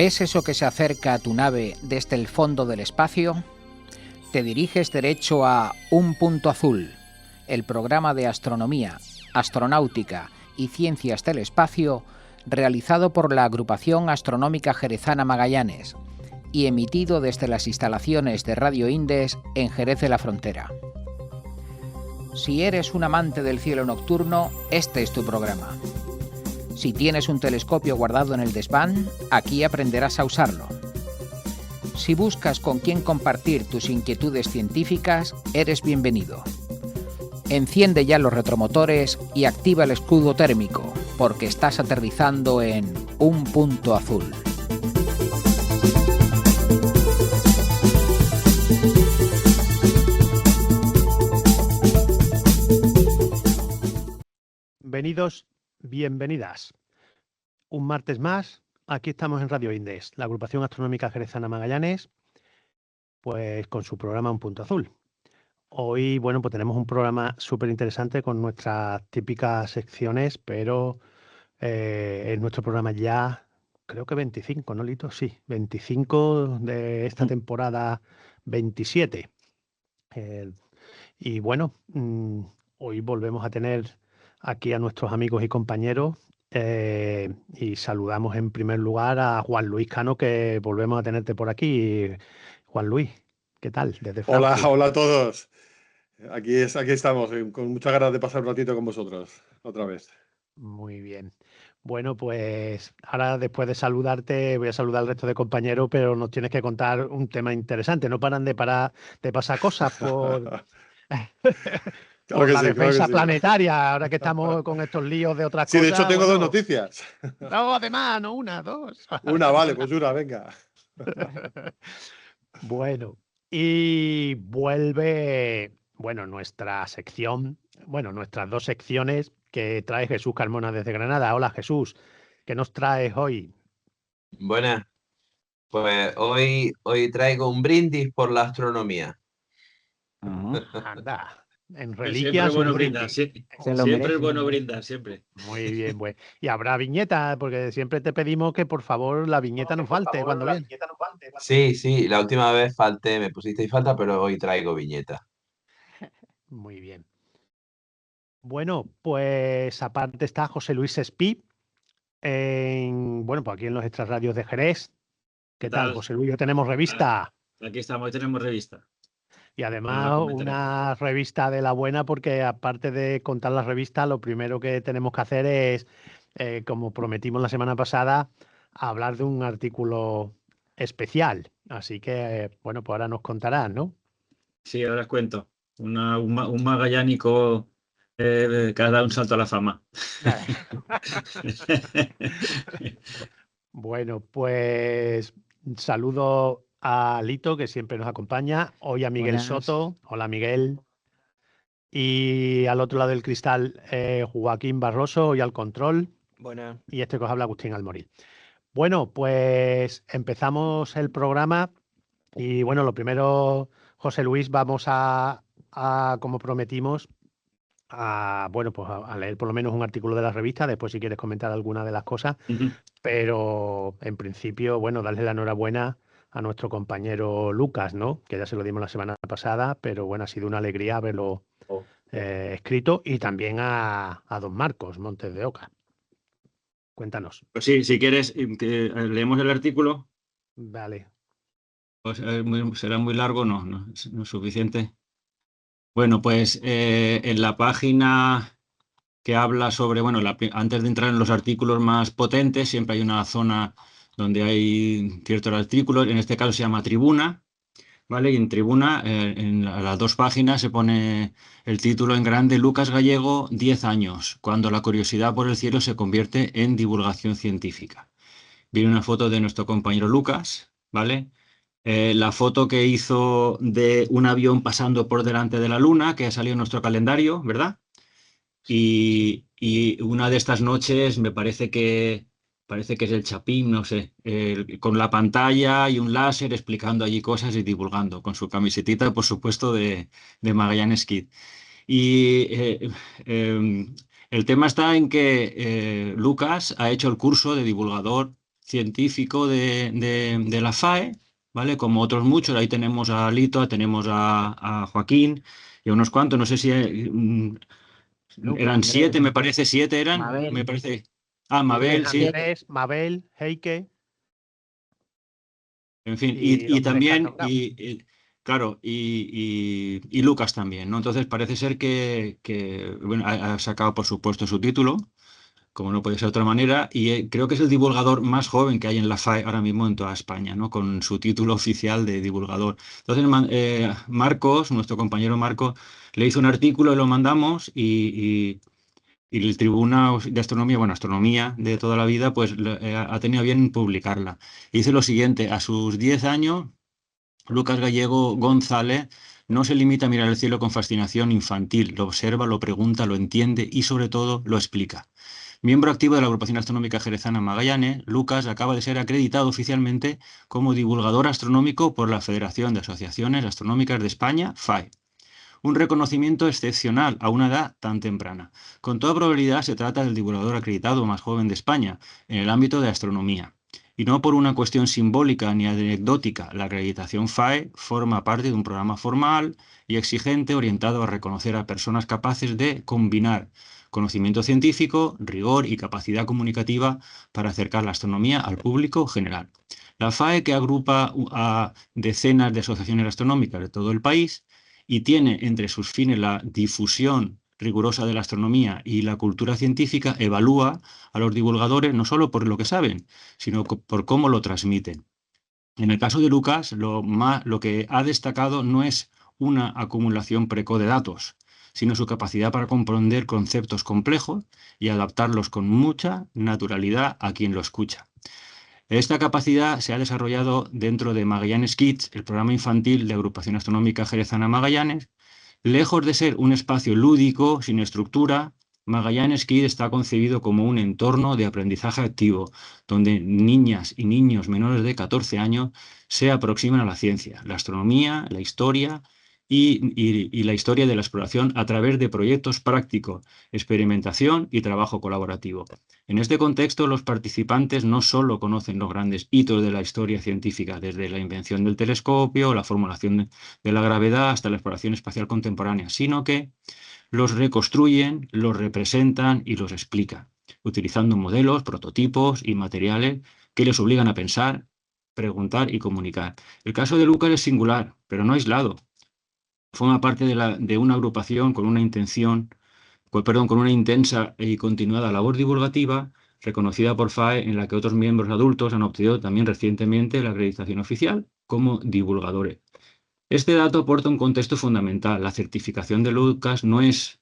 ¿Ves eso que se acerca a tu nave desde el fondo del espacio? Te diriges derecho a Un Punto Azul, el programa de astronomía, astronáutica y ciencias del espacio realizado por la Agrupación Astronómica Jerezana Magallanes y emitido desde las instalaciones de Radio Indes en Jerez de la Frontera. Si eres un amante del cielo nocturno, este es tu programa. Si tienes un telescopio guardado en el desván, aquí aprenderás a usarlo. Si buscas con quién compartir tus inquietudes científicas, eres bienvenido. Enciende ya los retromotores y activa el escudo térmico, porque estás aterrizando en Un Punto Azul. Bienvenidos, bienvenidas. Un martes más, aquí estamos en Radio Indes, la Agrupación Astronómica Jerezana Magallanes, pues con su programa Un Punto Azul. Hoy, bueno, pues tenemos un programa súper interesante con nuestras típicas secciones, pero es nuestro programa ya, creo que 25, ¿no, Lito? Sí, 25 de esta temporada 27. Y bueno, hoy volvemos a tener aquí a nuestros amigos y compañeros y saludamos en primer lugar a Juan Luis Cano, que volvemos a tenerte por aquí. Juan Luis, ¿qué tal? Desde Frankfurt. Hola a todos. Aquí estamos, con muchas ganas de pasar un ratito con vosotros, otra vez. Muy bien. Bueno, pues ahora después de saludarte, voy a saludar al resto de compañeros, pero nos tienes que contar un tema interesante. No paran de pasar cosas por... Claro que la sí, defensa planetaria, ahora que estamos con estos líos de otras cosas. Sí, de hecho tengo bueno, dos noticias. No, además, no una, dos. Una, vale, pues una, venga. Bueno, y vuelve, bueno, nuestra sección, bueno, nuestras dos secciones que trae Jesús Carmona desde Granada. Hola, Jesús, ¿qué nos traes hoy? Buenas, pues hoy traigo un brindis por la astronomía. Anda, en Siempre reliquias es bueno un brindar, brindis. siempre es bueno brindar, siempre. Muy bien, pues. Y habrá viñeta, porque siempre te pedimos que por favor la viñeta no falte cuando viene. Sí, la última vez falté, me pusisteis falta, pero hoy traigo viñeta. Muy bien. Bueno, pues aparte está José Luis Espí, bueno, pues aquí en los extrarradios de Jerez. ¿Qué tal, José Luis? Hoy tenemos revista. Aquí estamos, hoy tenemos revista. Y además una revista de la buena, porque aparte de contar la revista, lo primero que tenemos que hacer es, como prometimos la semana pasada, hablar de un artículo especial. Así que, bueno, pues ahora nos contarás, ¿no? Sí, ahora os cuento. Un magallánico que ha dado un salto a la fama. Bueno, pues saludo a Lito, que siempre nos acompaña. Hoy a Miguel Soto. Hola, Miguel. Y al otro lado del cristal, Joaquín Barroso, hoy al control. Buenas. Y este que os habla, Agustín Almoril. Bueno, pues empezamos el programa. Y bueno, lo primero, José Luis, vamos a como prometimos, bueno, pues a leer por lo menos un artículo de la revista. Después, si quieres comentar alguna de las cosas. Pero en principio, bueno, darle la enhorabuena a nuestro compañero Lucas, ¿no? Que ya se lo dimos la semana pasada, pero bueno, ha sido una alegría haberlo escrito, y también a don Marcos Montes de Oca. Cuéntanos. Pues sí, si quieres, leemos el artículo. Vale. Pues será muy largo, no es suficiente. Bueno, pues en la página que habla sobre, bueno, antes de entrar en los artículos más potentes, siempre hay una zona donde hay ciertos artículos, en este caso se llama Tribuna, ¿vale? Y en Tribuna, en las dos páginas, se pone el título en grande: Lucas Gallego, 10 años, cuando la curiosidad por el cielo se convierte en divulgación científica. Viene una foto de nuestro compañero Lucas, ¿vale? La foto que hizo de un avión pasando por delante de la Luna, que ha salido en nuestro calendario, ¿verdad? Y una de estas noches me parece que es el Chapín, no sé, con la pantalla y un láser explicando allí cosas y divulgando, con su camisetita, por supuesto, de Magallanes Kid. Y el tema está en que Lucas ha hecho el curso de divulgador científico de la FAE, ¿vale? Como otros muchos, ahí tenemos a Lito, tenemos a Joaquín y a unos cuantos, no sé si eran 7, me parece, 7 eran, Mabel. me parece. Ah, Mabel, sí. Andrés, Mabel, Heike. En fin, Y los y tres que has también, nombrado. claro, y Lucas también, ¿no? Entonces parece ser que bueno, ha sacado, por supuesto, su título, como no puede ser de otra manera, y creo que es el divulgador más joven que hay en la FAE ahora mismo en toda España, ¿no? Con su título oficial de divulgador. Entonces, Marcos, nuestro compañero Marcos, le hizo un artículo y lo mandamos y el Tribunal de Astronomía, bueno, Astronomía de toda la vida, pues ha tenido bien publicarla. Dice lo siguiente: a sus 10 años, Lucas Gallego González no se limita a mirar el cielo con fascinación infantil, lo observa, lo pregunta, lo entiende y sobre todo lo explica. Miembro activo de la Agrupación Astronómica Jerezana Magallanes, Lucas acaba de ser acreditado oficialmente como divulgador astronómico por la Federación de Asociaciones Astronómicas de España, FAE. Un reconocimiento excepcional a una edad tan temprana. Con toda probabilidad se trata del divulgador acreditado más joven de España en el ámbito de astronomía. Y no por una cuestión simbólica ni anecdótica, la acreditación FAE forma parte de un programa formal y exigente orientado a reconocer a personas capaces de combinar conocimiento científico, rigor y capacidad comunicativa para acercar la astronomía al público general. La FAE, que agrupa a decenas de asociaciones astronómicas de todo el país, y tiene entre sus fines la difusión rigurosa de la astronomía y la cultura científica, evalúa a los divulgadores no solo por lo que saben, sino por cómo lo transmiten. En el caso de Lucas, lo que ha destacado no es una acumulación precoz de datos, sino su capacidad para comprender conceptos complejos y adaptarlos con mucha naturalidad a quien lo escucha. Esta capacidad se ha desarrollado dentro de Magallanes Kids, el programa infantil de Agrupación Astronómica Jerezana Magallanes. Lejos de ser un espacio lúdico, sin estructura, Magallanes Kids está concebido como un entorno de aprendizaje activo, donde niñas y niños menores de 14 años se aproximan a la ciencia, la astronomía, la historia y la historia de la exploración a través de proyectos prácticos, experimentación y trabajo colaborativo. En este contexto, los participantes no solo conocen los grandes hitos de la historia científica, desde la invención del telescopio, la formulación de la gravedad hasta la exploración espacial contemporánea, sino que los reconstruyen, los representan y los explican, utilizando modelos, prototipos y materiales que les obligan a pensar, preguntar y comunicar. El caso de Lucas es singular, pero no aislado. Forma parte de una agrupación con una con una intensa y continuada labor divulgativa reconocida por FAE, en la que otros miembros adultos han obtenido también recientemente la acreditación oficial como divulgadores. Este dato aporta un contexto fundamental. La certificación de Lucas no es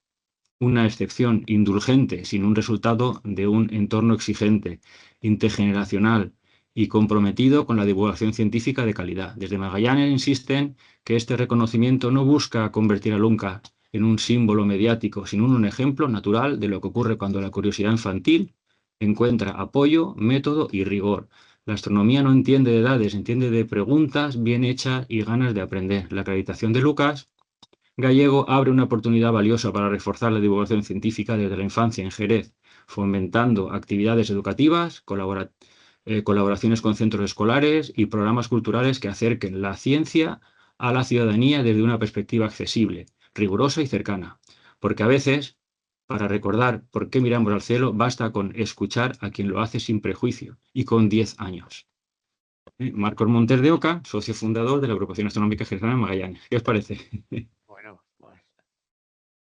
una excepción indulgente, sino un resultado de un entorno exigente, intergeneracional y comprometido con la divulgación científica de calidad. Desde Magallanes insisten que este reconocimiento no busca convertir a Lucas en un símbolo mediático, sino en un ejemplo natural de lo que ocurre cuando la curiosidad infantil encuentra apoyo, método y rigor. La astronomía no entiende de edades, entiende de preguntas bien hechas y ganas de aprender. La acreditación de Lucas Gallego abre una oportunidad valiosa para reforzar la divulgación científica desde la infancia en Jerez, fomentando actividades educativas, colaboraciones con centros escolares y programas culturales que acerquen la ciencia a la ciudadanía desde una perspectiva accesible, rigurosa y cercana. Porque a veces, para recordar por qué miramos al cielo, basta con escuchar a quien lo hace sin prejuicio y con 10 años. Marcos Montes de Oca, socio fundador de la Agrupación Astronómica Jerezana Magallanes. ¿Qué os parece? Bueno, pues,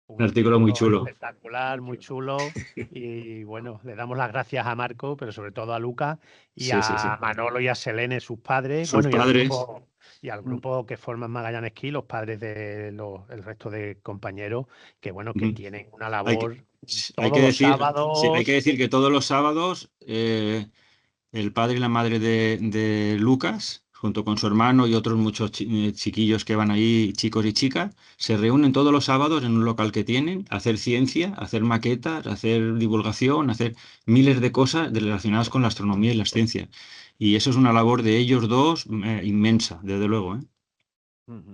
Un artículo muy chulo. espectacular, muy chulo. Y bueno, le damos las gracias a Marco, pero sobre todo a Lucas y Sí, a sí, sí. Manolo y a Selene, sus padres. Sus Bueno, padres. Y al grupo que forman Magallanes Key, los padres de el resto de compañeros, que bueno, que tienen una labor Hay todos los sábados. hay que decir que todos los sábados el padre y la madre de Lucas, junto con su hermano y otros muchos chiquillos que van ahí, chicos y chicas, se reúnen todos los sábados en un local que tienen a hacer ciencia, a hacer maquetas, a hacer divulgación, a hacer miles de cosas relacionadas con la astronomía y las ciencias. Y eso es una labor de ellos dos inmensa, desde luego, ¿eh?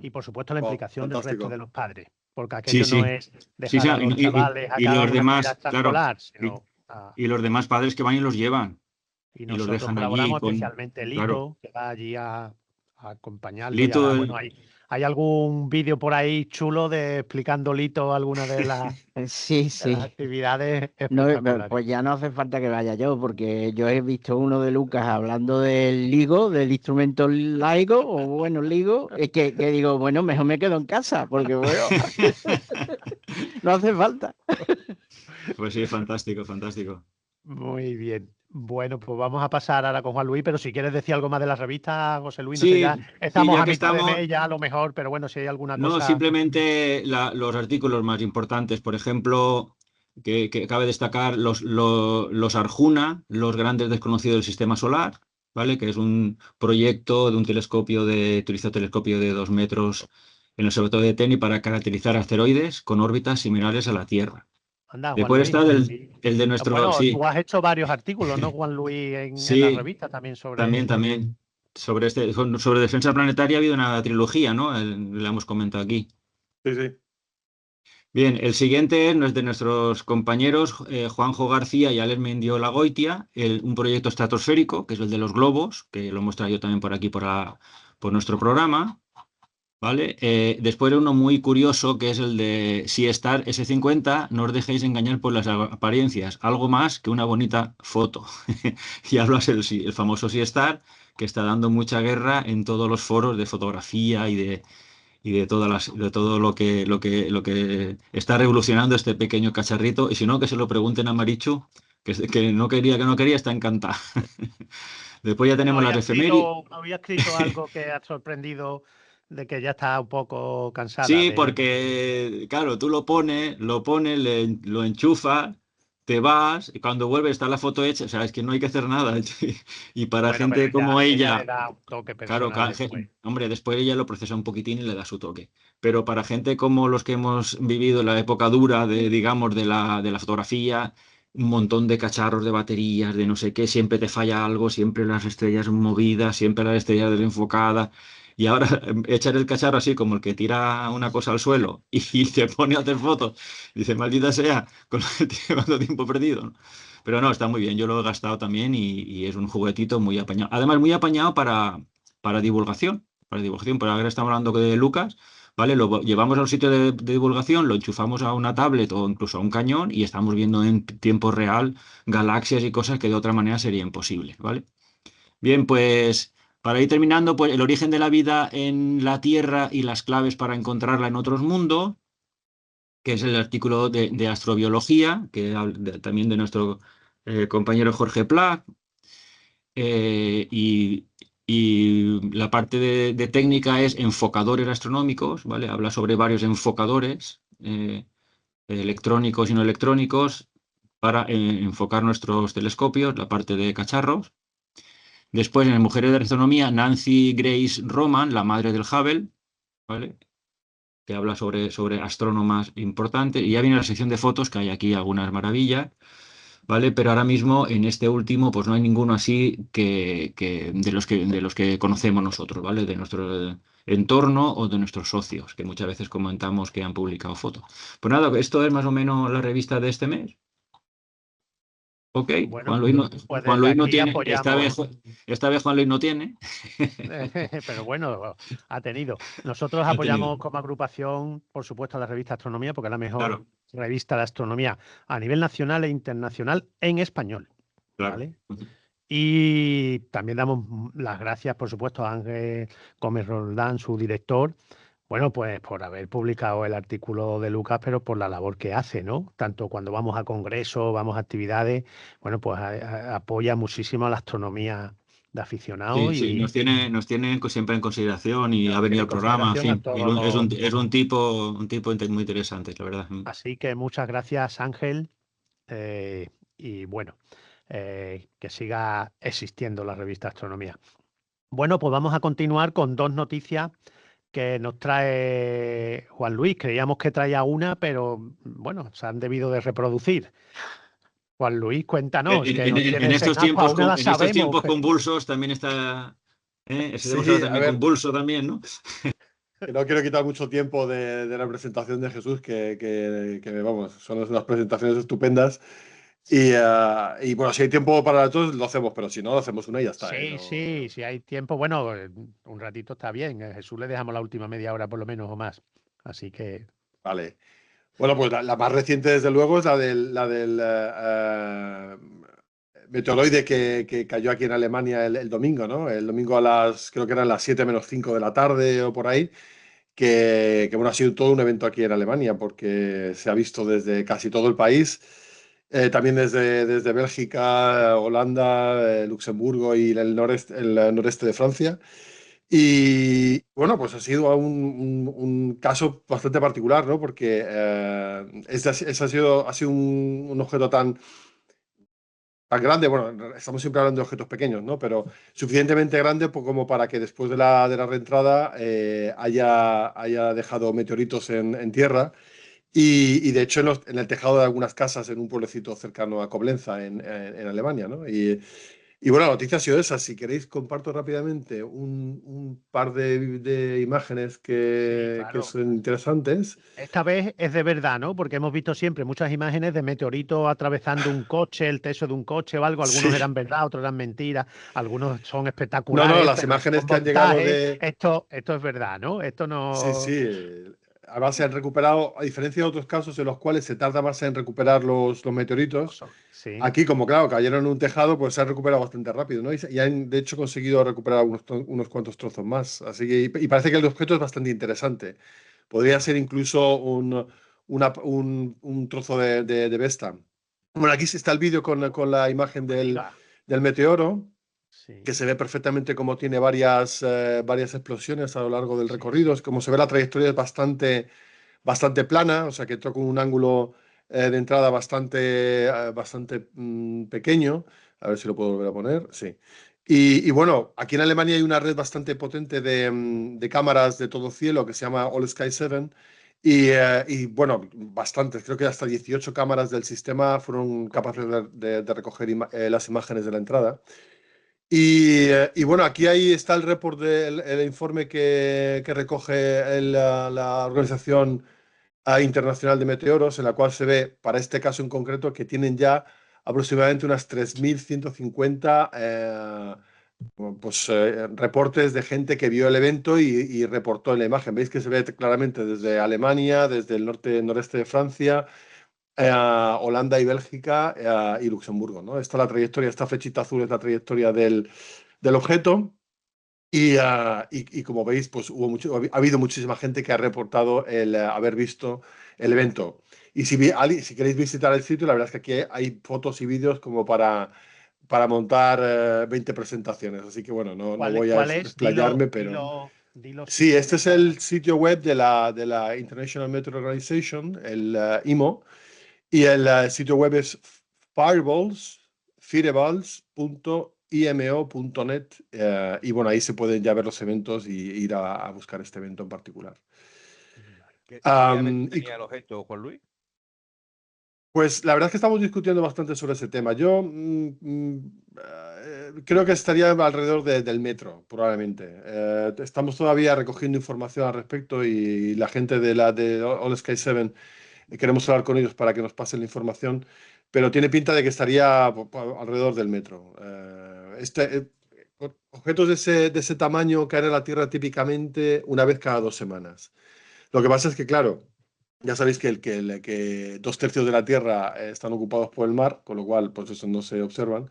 Y por supuesto la implicación del resto de los padres, porque Sí, aquello no sí. es dejar a los chavales a que Y hagan los una actividad demás, claro, extraescolar, sino y los demás padres que van y los llevan. Y los nosotros dejan allí colaboramos con... especialmente Lito, Claro, que va allí a acompañarlo. Lito, Bueno, hay algún vídeo por ahí chulo de explicando Lito algunas de las Sí, sí. actividades No, espectaculares. pues ya no hace falta que vaya yo, porque yo he visto uno de Lucas hablando del ligo, del instrumento laigo, o bueno, ligo, es que digo, bueno, mejor me quedo en casa, porque bueno, no hace falta. pues sí, fantástico, fantástico. Muy bien. Bueno, pues vamos a pasar ahora con Juan Luis, pero si quieres decir algo más de la revista, José Luis, no sé, Sí, ya sí, estamos ya a que mitad de estamos, mes, ya a lo mejor, pero bueno, si hay alguna no, cosa. simplemente los artículos más importantes, por ejemplo, que cabe destacar los Arjuna, los grandes desconocidos del sistema solar, ¿vale? Que es un proyecto de un telescopio utiliza telescopio de 2 metros en el observatorio de Teni para caracterizar asteroides con órbitas similares a la Tierra. Anda, Juan Después Luis. está el de nuestro, Bueno, sí, tú has hecho varios artículos, ¿no, Juan Luis, en la sí, revista también sobre. también. Sobre defensa planetaria ha habido una trilogía, ¿no? La hemos comentado aquí. Sí, sí. Bien, el siguiente es de nuestros compañeros Juanjo García y Alex Mendiola Goitia, un proyecto estratosférico, que es el de los globos, que lo hemos traído también por aquí por nuestro programa, ¿vale? Después uno muy curioso, que es el de Seastar S50, no os dejéis engañar por las apariencias, algo más que una bonita foto. Y hablas el famoso Seastar, que está dando mucha guerra en todos los foros de fotografía y de de todo lo que está revolucionando este pequeño cacharrito. Y si no, que se lo pregunten a Marichu, que no quería, está encantada. Después ya Bueno, tenemos las efemérides. había escrito algo que ha sorprendido de que ya está un poco cansada Sí, de. porque, claro, tú lo pones, lo enchufas, te vas, y cuando vuelves está la foto hecha, o sea, es que no hay que hacer nada. Y para Bueno, pero gente como ella le ella, da un toque claro, personal después. hombre, después ella lo procesa un poquitín y le da su toque. Pero para gente como los que hemos vivido la época dura digamos, de la fotografía, un montón de cacharros de baterías, de no sé qué, siempre te falla algo, siempre las estrellas movidas, siempre las estrellas desenfocadas. Y ahora echar el cacharro así como el que tira una cosa al suelo y se pone a hacer fotos. Dice, maldita sea, con cuánto tiempo perdido, ¿no? Pero no, está muy bien. Yo lo he gastado también y es un juguetito muy apañado. Además, muy apañado para divulgación. Para divulgación, pero ahora estamos hablando de Lucas, ¿vale? Lo llevamos a un sitio de divulgación, lo enchufamos a una tablet o incluso a un cañón y estamos viendo en tiempo real galaxias y cosas que de otra manera sería imposible, ¿vale? Bien, pues para ir terminando, pues el origen de la vida en la Tierra y las claves para encontrarla en otros mundos, que es el artículo de astrobiología, que también de nuestro compañero Jorge Pla, y, y la parte de técnica es enfocadores astronómicos, ¿vale? Habla sobre varios enfocadores electrónicos y no electrónicos para enfocar nuestros telescopios, la parte de cacharros. Después, en Mujeres de Astronomía, Nancy Grace Roman, la madre del Hubble, ¿vale? Que habla sobre astrónomas importantes. Y ya viene la sección de fotos, que hay aquí algunas maravillas, ¿vale? Pero ahora mismo, en este último, pues no hay ninguno así de los que conocemos nosotros, ¿vale? De nuestro entorno o de nuestros socios, que muchas veces comentamos que han publicado fotos. Pues nada, esto es más o menos la revista de este mes. Ok, Bueno, Juan Luis pues Juan desde Luis no aquí tiene, apoyamos. esta vez Juan Luis no tiene. Pero bueno, ha tenido. Nosotros Ha tenido, apoyamos como agrupación, por supuesto, a la revista Astronomía, porque es la mejor claro, revista de astronomía a nivel nacional e internacional en español, claro. ¿vale? Y también damos las gracias, por supuesto, a Ángel Gómez Roldán, su director, bueno, pues por haber publicado el artículo de Lucas, pero por la labor que hace, ¿no? Tanto cuando vamos a congresos, vamos a actividades, bueno, pues apoya muchísimo a la astronomía de aficionados Sí, sí, y nos tiene siempre en consideración y ha nos tiene venido en al programa, en consideración a fin, todos es un tipo muy interesante, la verdad. Así que muchas gracias, Ángel, y bueno, que siga existiendo la revista Astronomía. Bueno, pues vamos a continuar con dos noticias que nos trae Juan Luis. Creíamos que traía una, pero bueno, se han debido de reproducir. Juan Luis, cuéntanos, que nos tienes en agua, una la En estos sabemos. tiempos convulsos también está, ese demasiado Sí, a también ver, convulso también, ¿no? que no quiero quitar mucho tiempo de la presentación de Jesús, vamos, son unas presentaciones estupendas. Y bueno, si hay tiempo para las dos, lo hacemos, pero si no, lo hacemos una y ya está. Sí, sí, si hay tiempo, bueno, un ratito está bien. A Jesús le dejamos la última media hora por lo menos o más. Así que Vale. Bueno, pues la más reciente, desde luego, es la del meteoroide que cayó aquí en Alemania el domingo, ¿no? El domingo creo que eran las 7 menos 5 de la tarde o por ahí, que bueno, ha sido todo un evento aquí en Alemania, porque se ha visto desde casi todo el país, también desde Bélgica, Holanda, Luxemburgo y el noreste de Francia. Y bueno, pues ha sido un caso bastante particular, ¿no? Porque ha sido un objeto tan grande. Bueno, estamos siempre hablando de objetos pequeños, ¿no? Pero suficientemente grande como para que después de la reentrada haya dejado meteoritos en tierra. Y de hecho en el tejado de algunas casas en un pueblecito cercano a Coblenza, en Alemania, ¿no? Y bueno, la noticia ha sido esa. Si queréis, comparto rápidamente un par de imágenes sí, que claro. son interesantes. Esta vez es de verdad, ¿no? Porque hemos visto siempre muchas imágenes de meteoritos atravesando un coche, el techo de un coche o algo. Algunos Sí. eran verdad, otros eran mentiras. Algunos son No, espectaculares, las pero imágenes son que han llegado montajes. Esto es verdad, ¿no? Esto Sí, no. sí. Además se han recuperado, a diferencia de otros casos en los cuales se tarda más en recuperar los meteoritos. Sí. Aquí, como claro, cayeron en un tejado, pues se han recuperado bastante rápido, ¿no? Y han, de hecho, conseguido recuperar unos cuantos trozos más. Así que, y parece que el objeto es bastante interesante. Podría ser incluso un trozo de Vesta. Bueno, aquí está el vídeo con la imagen Mira, del meteoro, sí, que se ve perfectamente cómo tiene varias explosiones a lo largo del sí, recorrido. sí. Como se ve, la trayectoria es bastante plana, o sea que toca un ángulo de entrada bastante pequeño. A ver si lo puedo volver a poner. Sí. Y bueno, aquí en Alemania hay una red bastante potente de cámaras de todo cielo que se llama All Sky 7. Y bueno, bastantes, creo que hasta 18 cámaras del sistema fueron capaces de recoger las imágenes de la entrada. Y bueno, aquí ahí está el report el informe que recoge la Organización Internacional de Meteoros, en la cual se ve, para este caso en concreto, que tienen ya aproximadamente unas 3.150 reportes de gente que vio el evento y reportó en la imagen. Veis que se ve claramente desde Alemania, desde el noreste de Francia, Holanda y Bélgica, y Luxemburgo, ¿no? Esta es la trayectoria, esta flechita azul es la trayectoria del objeto. Y como veis, pues ha habido muchísima gente que ha reportado el haber visto el evento. Y si queréis visitar el sitio, la verdad es que aquí hay fotos y vídeos como para montar 20 presentaciones. Así que bueno, no voy a ¿Cuál es? explayarme, pero Dilo sí, sin este es comentar. el sitio web de la International Meteor Organization, el IMO, y el sitio web es fireballs.imo.net, y bueno, ahí se pueden ya ver los eventos y ir a buscar este evento en particular. ¿Qué Am, diámetro y tenía el objeto, Juan Luis? Pues la verdad es que estamos discutiendo bastante sobre ese tema. Yo creo que estaría alrededor del metro, probablemente. Estamos todavía recogiendo información al respecto y la gente de All Sky 7, queremos hablar con ellos para que nos pasen la información, pero tiene pinta de que estaría alrededor del metro. Objetos de ese tamaño caen a la Tierra típicamente una vez cada 2 semanas. Lo que pasa es que, claro, ya sabéis que 2/3 de la Tierra están ocupados por el mar, con lo cual, pues eso no se observan.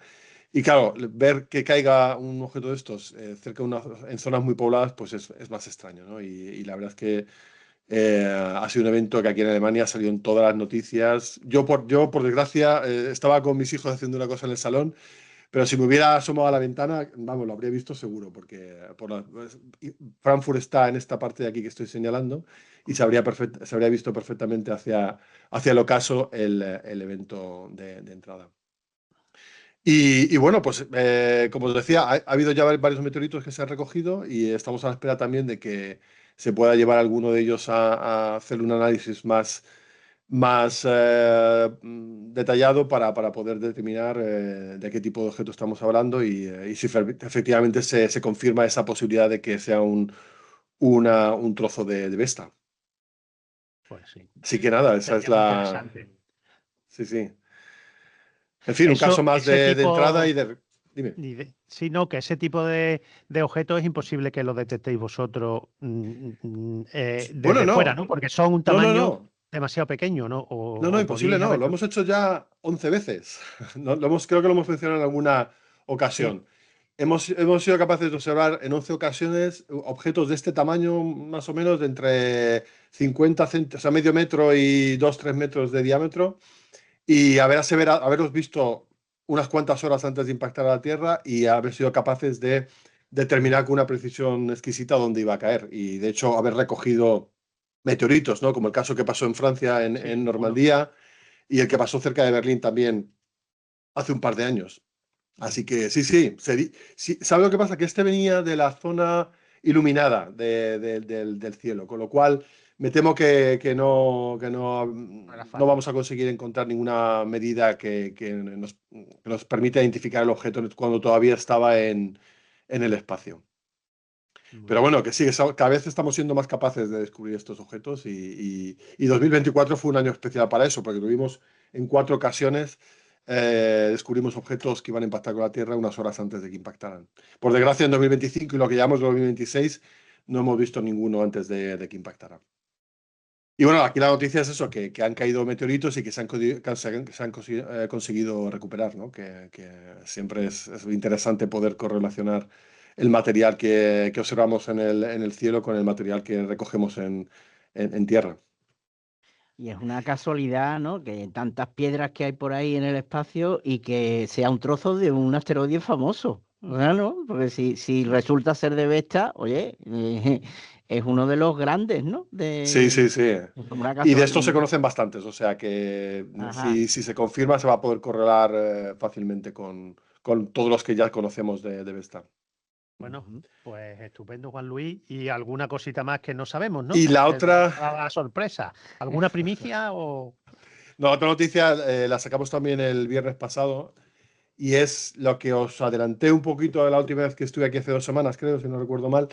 Y claro, ver que caiga un objeto de estos en zonas muy pobladas, pues es más extraño, ¿no? Y la verdad es que ha sido un evento que aquí en Alemania ha salido en todas las noticias. Por desgracia, estaba con mis hijos haciendo una cosa en el salón, pero si me hubiera asomado a la ventana, vamos, lo habría visto seguro, porque Frankfurt está en esta parte de aquí que estoy señalando y se habría visto perfectamente hacia el ocaso el evento de entrada. Y bueno, pues como os decía, ha habido ya varios meteoritos que se han recogido y estamos a la espera también de que se pueda llevar alguno de ellos a hacer un análisis más detallado para poder determinar de qué tipo de objeto estamos hablando y si efectivamente se confirma esa posibilidad de que sea un trozo de Vesta. Pues sí. Así que nada, esa es Sería muy la... interesante. Sí, sí. En fin, un Eso- caso más ese de tipo- entrada y de... Dime. Sí, no, que ese tipo de objetos es imposible que lo detectéis vosotros desde Bueno, no. fuera, ¿no? Porque son un No, no, tamaño no. demasiado pequeño, ¿no? No, imposible podéis no. haber- Lo hemos hecho ya 11 veces. Creo que lo hemos mencionado en alguna ocasión. Hemos sido capaces de observar en 11 ocasiones objetos de este tamaño, más o menos, de entre 50 centímetros, o sea, medio metro y 2-3 metros de diámetro, y haberlos visto unas cuantas horas antes de impactar a la Tierra y haber sido capaces de determinar con una precisión exquisita dónde iba a caer. Y de hecho, haber recogido meteoritos, ¿no? Como el caso que pasó en Francia, en Normandía, y el que pasó cerca de Berlín también hace un par de años. Así que sí. ¿Sabe lo que pasa? Que este venía de la zona iluminada del cielo, con lo cual me temo que no era fácil. vamos a conseguir encontrar ninguna medida que nos permita identificar el objeto cuando todavía estaba en el espacio. Pero bueno, que sí, cada vez estamos siendo más capaces de descubrir estos objetos y 2024 fue un año especial para eso, porque tuvimos en 4 ocasiones, descubrimos objetos que iban a impactar con la Tierra unas horas antes de que impactaran. Por desgracia, en 2025 y lo que llamamos 2026, no hemos visto ninguno antes de que impactaran. Y bueno, aquí la noticia es eso, que han caído meteoritos y que se han conseguido recuperar, ¿no? Que siempre es interesante poder correlacionar el material que observamos en el cielo con el material que recogemos en tierra. Y es una casualidad, ¿no? Que tantas piedras que hay por ahí en el espacio y que sea un trozo de un asteroide famoso, ¿no? Porque si resulta ser de Vesta, oye, es uno de los grandes, ¿no? Sí. Una Y de estos se casualidad. conocen bastantes, o sea que Ajá. si se confirma se va a poder correlar fácilmente con todos los que ya conocemos de Vesta. Bueno, pues estupendo, Juan Luis. Y alguna cosita más que no sabemos, ¿no? Y la otra... La sorpresa. ¿Alguna primicia o...? No, otra noticia la sacamos también el viernes pasado y es lo que os adelanté un poquito de la última vez que estuve aquí hace 2 semanas, creo, si no recuerdo mal,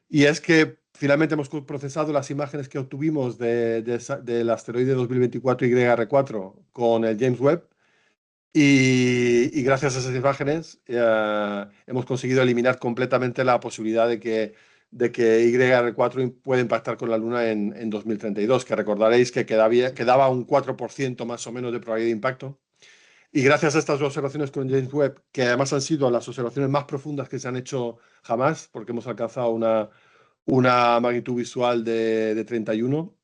y es que finalmente hemos procesado las imágenes que obtuvimos del asteroide 2024 YR4 con el James Webb y gracias a esas imágenes hemos conseguido eliminar completamente la posibilidad de que YR4 pueda impactar con la Luna en 2032, que recordaréis que quedaba un 4% más o menos de probabilidad de impacto. Y gracias a estas observaciones con James Webb, que además han sido las observaciones más profundas que se han hecho jamás, porque hemos alcanzado una magnitud visual de 31,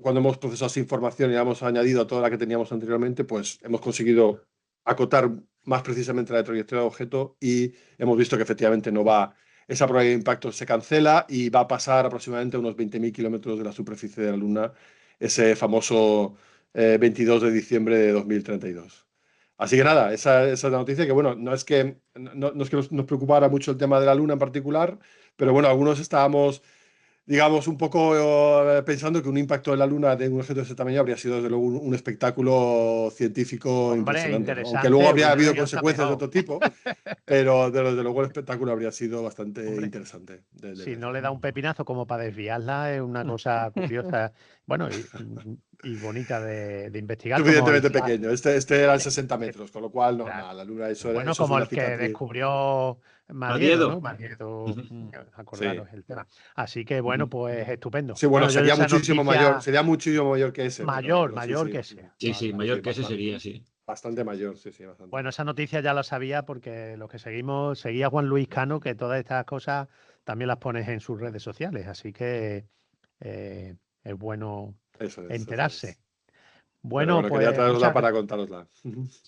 cuando hemos procesado esa información y la hemos añadido a toda la que teníamos anteriormente, pues hemos conseguido acotar más precisamente la trayectoria del objeto y hemos visto que efectivamente no va, esa probabilidad de impacto se cancela y va a pasar aproximadamente a unos 20.000 kilómetros de la superficie de la Luna, ese famoso 22 de diciembre de 2032. Así que nada, esa es la noticia que, bueno, no es que nos preocupara mucho el tema de la Luna en particular, pero bueno, algunos estábamos, digamos, un poco pensando que un impacto en la Luna de un objeto de ese tamaño habría sido, desde luego, un espectáculo científico Hombre, impresionante, ¿no? interesante, Aunque luego habría hubiera habido sido hasta consecuencias de mejor. otro tipo, pero desde luego el espectáculo habría sido bastante Hombre, interesante. Si no le da un pepinazo como para desviarla, es una cosa curiosa, bueno, y bonita de investigar. Como Suficientemente pequeño. Este era 60 metros, con lo cual, no, claro. nada, la Luna, eso Bueno, es como una el que cicatriz. descubrió Madiedo, ¿no? Madiedo, acordaros el tema. Así que, bueno, pues estupendo. Sí, bueno, yo sería esa muchísimo noticia mayor, sería muchísimo mayor que ese. mayor pero que ese. Sí, mayor que ese bastante, sería, sí. bastante mayor, sí, bastante. Bueno, esa noticia ya la sabía porque los que seguía a Juan Luis Cano, que todas estas cosas también las pones en sus redes sociales, así que es bueno Eso es. enterarse. Pero Bueno, bueno, quería pues traerosla para contárosla.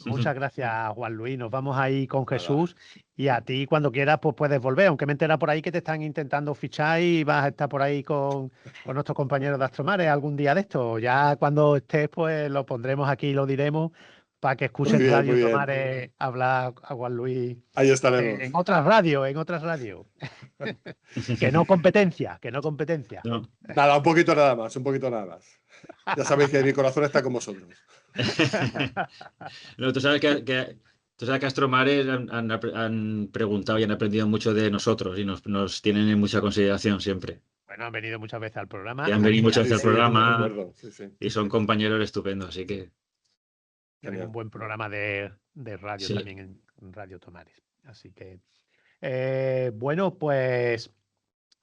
muchas gracias, Juan Luis. Nos vamos ahí con Jesús y a ti cuando quieras pues puedes volver, aunque me entera por ahí que te están intentando fichar y vas a estar por ahí con nuestros compañeros de Astromares algún día de esto. Ya cuando estés pues lo pondremos aquí y lo diremos para que escuchen Muy Radio bien. Tomares hablar a Juan Luis Ahí estaremos. en otras radios, que no competencia, No. Nada, un poquito nada más. Ya sabéis que mi corazón está con vosotros. No, tú sabes que Astromares han preguntado y han aprendido mucho de nosotros y nos tienen en mucha consideración siempre. Bueno, han venido muchas veces al programa. Y han venido muchas Sí, veces al sí, programa recuerdo, sí, sí. y son compañeros estupendos, así que Tienen un buen programa de radio sí. también en Radio Tomares. Así que, bueno, pues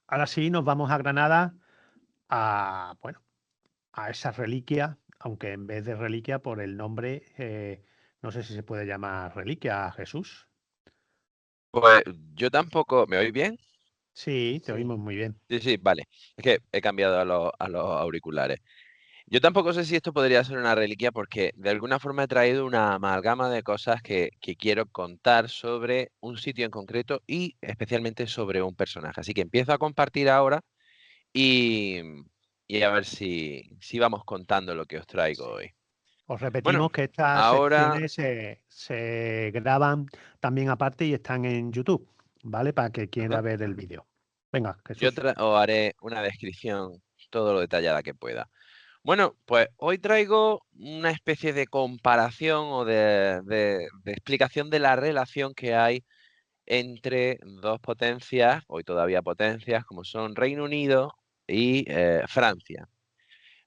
ahora sí nos vamos a Granada bueno, a esa reliquia, aunque en vez de reliquia por el nombre, no sé si se puede llamar reliquia a Jesús. Pues yo tampoco. ¿Me oís bien? Sí, te Sí. oímos muy bien. Sí, sí, vale. Es que he cambiado a los auriculares. Yo tampoco sé si esto podría ser una reliquia porque de alguna forma he traído una amalgama de cosas que quiero contar sobre un sitio en concreto y especialmente sobre un personaje. Así que empiezo a compartir ahora y, y a ver si vamos contando lo que os traigo hoy. Os Bueno, repetimos que estas ahora secciones se graban también aparte y están en YouTube, ¿vale? Para que quiera ajá, ver el vídeo. Venga, yo Jesús. os haré una descripción todo lo detallada que pueda. Bueno, pues hoy traigo una especie de comparación o de explicación de la relación que hay entre dos potencias, hoy todavía potencias, como son Reino Unido y Francia.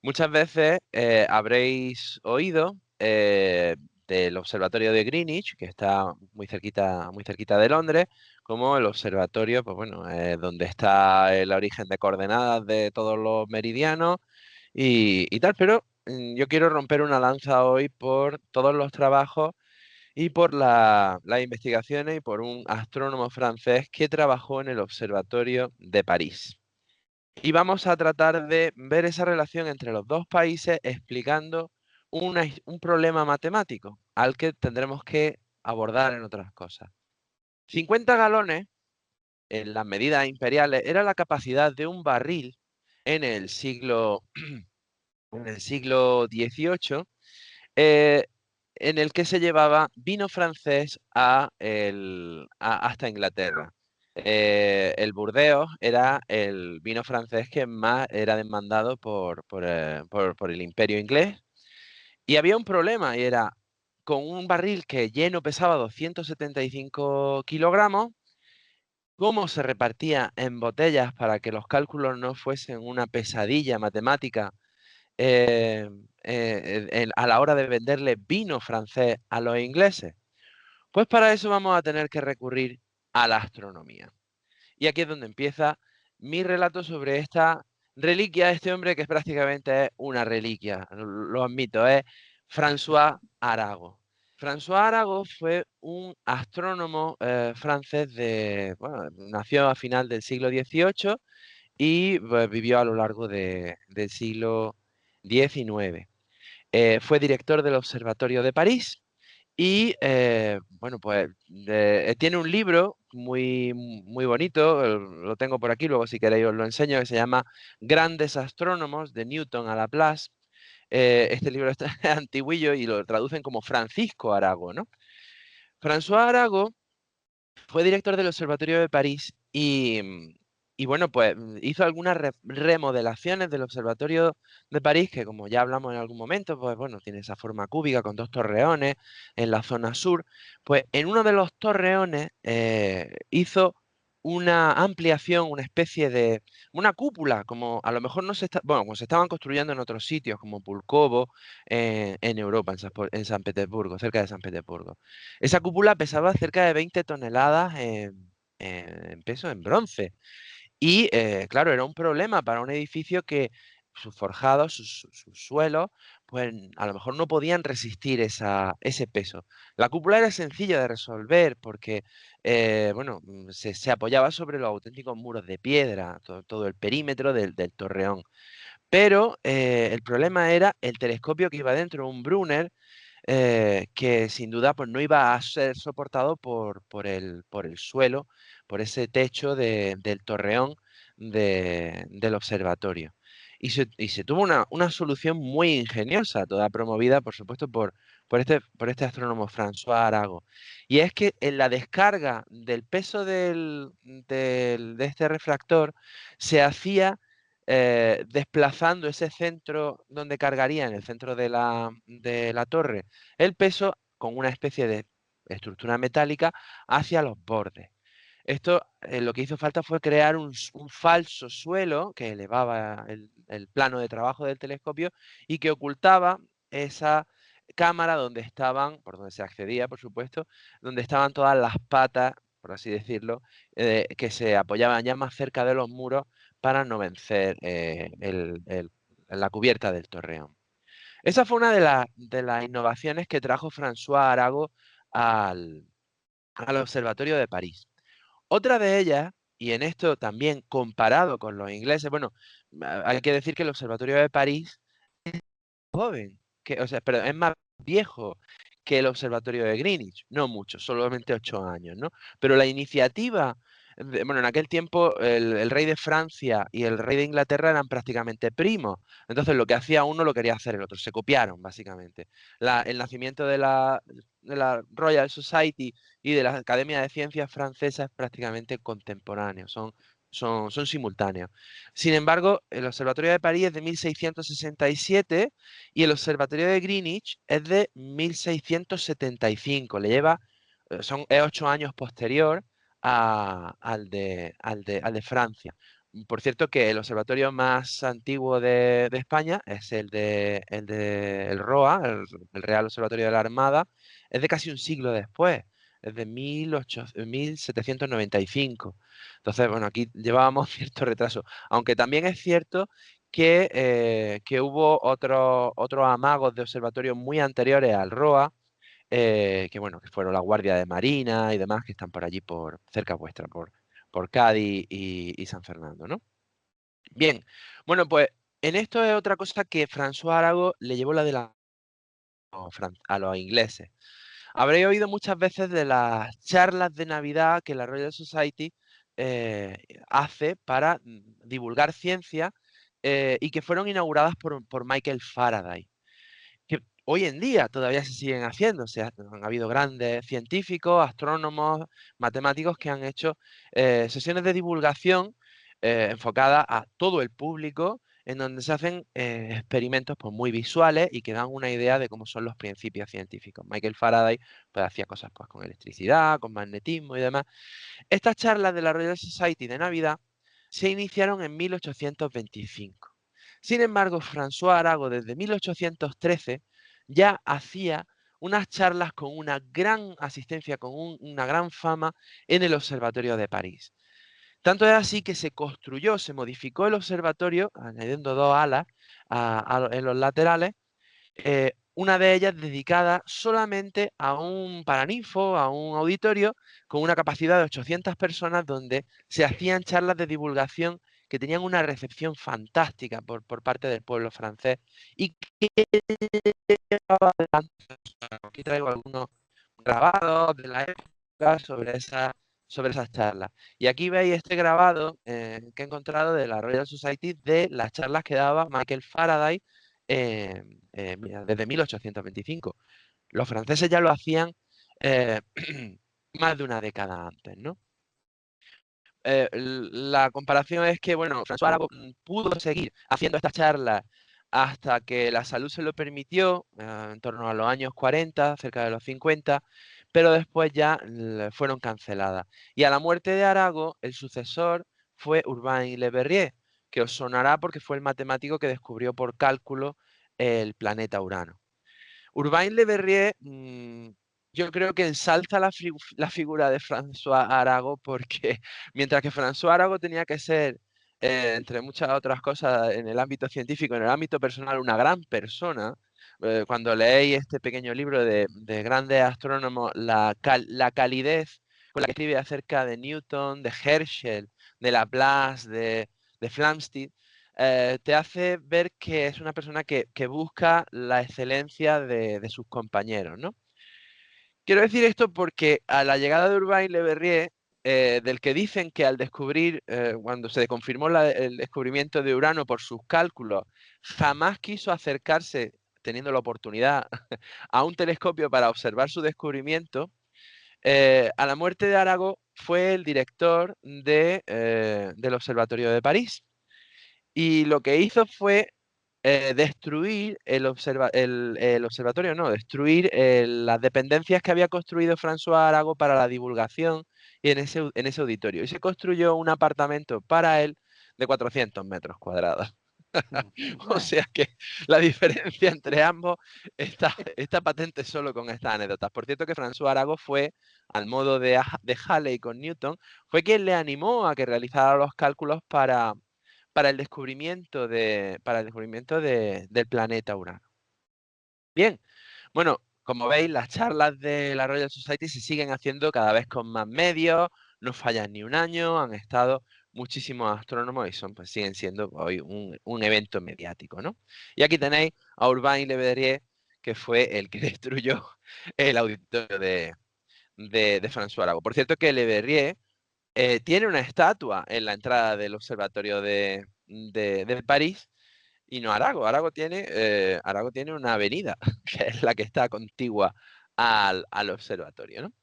Muchas veces habréis oído del observatorio de Greenwich, que está muy cerquita de Londres, como el observatorio, pues bueno, donde está el origen de coordenadas de todos los meridianos y tal, pero yo quiero romper una lanza hoy por todos los trabajos y por las investigaciones y por un astrónomo francés que trabajó en el Observatorio de París. Y vamos a tratar de ver esa relación entre los dos países explicando un problema matemático al que tendremos que abordar en otras cosas. 50 galones, en las medidas imperiales, era la capacidad de un barril en el siglo XVIII, eh, en el que se llevaba vino francés hasta Inglaterra. El Burdeos era el vino francés que más era demandado por el Imperio inglés. Y había un problema, y era con un barril que lleno pesaba 275 kilogramos, cómo se repartía en botellas para que los cálculos no fuesen una pesadilla matemática a la hora de venderle vino francés a los ingleses. Pues para eso vamos a tener que recurrir a la astronomía. Y aquí es donde empieza mi relato sobre esta reliquia, este hombre que prácticamente es una reliquia, lo admito, es François Arago. François Arago fue un astrónomo francés bueno, nació a final del siglo XVIII y pues, vivió a lo largo del siglo XIX. Fue director del Observatorio de París y, bueno, pues tiene un libro muy bonito, lo tengo por aquí, luego si queréis os lo enseño, que se llama Grandes Astrónomos, de Newton a Laplace. Este libro está antiguillo y lo traducen como Francisco Arago, ¿no? François Arago fue director del Observatorio de París y bueno, pues hizo algunas remodelaciones del Observatorio de París, que como ya hablamos en algún momento, pues bueno, tiene esa forma cúbica con dos torreones en la zona sur. Pues en uno de los torreones hizo una ampliación, una especie de, una cúpula, como a lo mejor no se está, bueno, como se estaban construyendo en otros sitios, como Pulkovo, en Europa, en San Petersburgo, cerca de San Petersburgo. Esa cúpula pesaba cerca de 20 toneladas en peso, en bronce. Y claro, era un problema para un edificio que sus forjados, sus suelos, pues a lo mejor no podían resistir ese peso. La cúpula era sencilla de resolver porque, bueno, se apoyaba sobre los auténticos muros de piedra, todo el perímetro del torreón. Pero el problema era el telescopio que iba dentro, un Brunner, que sin duda pues, no iba a ser soportado por el suelo, por ese techo del torreón del observatorio. Y se tuvo una solución muy ingeniosa, toda promovida, por supuesto, por este astrónomo François Arago. Y es que en la descarga del peso de este refractor se hacía desplazando ese centro donde cargaría, en el centro de la torre, el peso con una especie de estructura metálica hacia los bordes. Esto lo que hizo falta fue crear un falso suelo que elevaba el plano de trabajo del telescopio y que ocultaba esa cámara donde estaban, por donde se accedía, por supuesto, donde estaban todas las patas, por así decirlo, que se apoyaban ya más cerca de los muros para no vencer la cubierta del torreón. Esa fue una de las innovaciones que trajo François Arago al Observatorio de París. Otra de ellas, y en esto también comparado con los ingleses, bueno, hay que decir que el Observatorio de París es joven, pero es más viejo que el Observatorio de Greenwich, no mucho, solamente 8 años, ¿no? Pero la iniciativa, bueno, en aquel tiempo el rey de Francia y el rey de Inglaterra eran prácticamente primos, entonces lo que hacía uno lo quería hacer el otro, se copiaron básicamente. El nacimiento de la Royal Society y de la Academia de Ciencias Francesa es prácticamente contemporáneo, son simultáneos. Sin embargo, el Observatorio de París es de 1667 y el Observatorio de Greenwich es de 1675. Es 8 años posterior al de Francia. Por cierto que el observatorio más antiguo de España es el ROA, el Real Observatorio de la Armada, es de casi un siglo después, es de 1795. Entonces, bueno, aquí llevábamos cierto retraso, aunque también es cierto que hubo otros amagos de observatorios muy anteriores al ROA, que fueron la Guardia de Marina y demás, que están por allí, cerca vuestra, por Cádiz y San Fernando, ¿no? Bien, bueno, pues en esto es otra cosa que François Arago le llevó la de a los ingleses. Habréis oído muchas veces de las charlas de Navidad que la Royal Society hace para divulgar ciencia y que fueron inauguradas por Michael Faraday, que hoy en día todavía se siguen haciendo. Han habido grandes científicos, astrónomos, matemáticos que han hecho sesiones de divulgación enfocadas a todo el público, en donde se hacen experimentos pues, muy visuales y que dan una idea de cómo son los principios científicos. Michael Faraday pues, hacía cosas pues, con electricidad, con magnetismo y demás. Estas charlas de la Royal Society de Navidad se iniciaron en 1825. Sin embargo, François Arago desde 1813 ya hacía unas charlas con una gran asistencia, con una gran fama en el Observatorio de París. Tanto es así que se modificó el observatorio, añadiendo 2 alas en los laterales, una de ellas dedicada solamente a un paraninfo, a un auditorio con una capacidad de 800 personas, donde se hacían charlas de divulgación que tenían una recepción fantástica por parte del pueblo francés y que llevaba adelante. Aquí traigo algunos grabados de la época sobre esas charlas. Y aquí veis este grabado que he encontrado de la Royal Society de las charlas que daba Michael Faraday mira, desde 1825. Los franceses ya lo hacían más de una década antes, ¿no? La comparación es que, bueno, François Arago pudo seguir haciendo estas charlas hasta que la salud se lo permitió, en torno a los años 40, cerca de los 50, pero después ya fueron canceladas. Y a la muerte de Arago, el sucesor fue Urbain Le Verrier, que os sonará porque fue el matemático que descubrió por cálculo el planeta Urano. Urbain Le Verrier, yo creo que ensalza la figura de François Arago, porque mientras que François Arago tenía que ser, entre muchas otras cosas, en el ámbito científico, en el ámbito personal, una gran persona. Cuando leéis este pequeño libro de grandes astrónomos, la calidez con la que escribe acerca de Newton, de Herschel, de Laplace, de Flamsteed, te hace ver que es una persona que busca la excelencia de sus compañeros, ¿no? Quiero decir esto porque a la llegada de Urbain Le Verrier, del que dicen que al descubrir, cuando se confirmó el descubrimiento de Urano por sus cálculos, jamás quiso acercarse, teniendo la oportunidad, a un telescopio para observar su descubrimiento, a la muerte de Arago fue el director del Observatorio de París. Y lo que hizo fue destruir el observatorio, no, destruir las dependencias que había construido François Arago para la divulgación y en ese auditorio. Y se construyó un apartamento para él de 400 metros cuadrados. O sea que la diferencia entre ambos está patente solo con estas anécdotas. Por cierto que François Arago fue, al modo de Halley con Newton, fue quien le animó a que realizara los cálculos para el descubrimiento del planeta Urano. Bien, bueno, como veis, las charlas de la Royal Society se siguen haciendo cada vez con más medios, no fallan ni un año, han estado muchísimos astrónomos y pues siguen siendo hoy un evento mediático, ¿no? Y aquí tenéis a Urbain Le Verrier, que fue el que destruyó el auditorio de François Arago. Por cierto que Le Verrier tiene una estatua en la entrada del observatorio de París, y no Arago. Arago tiene una avenida, que es la que está contigua al observatorio, ¿no?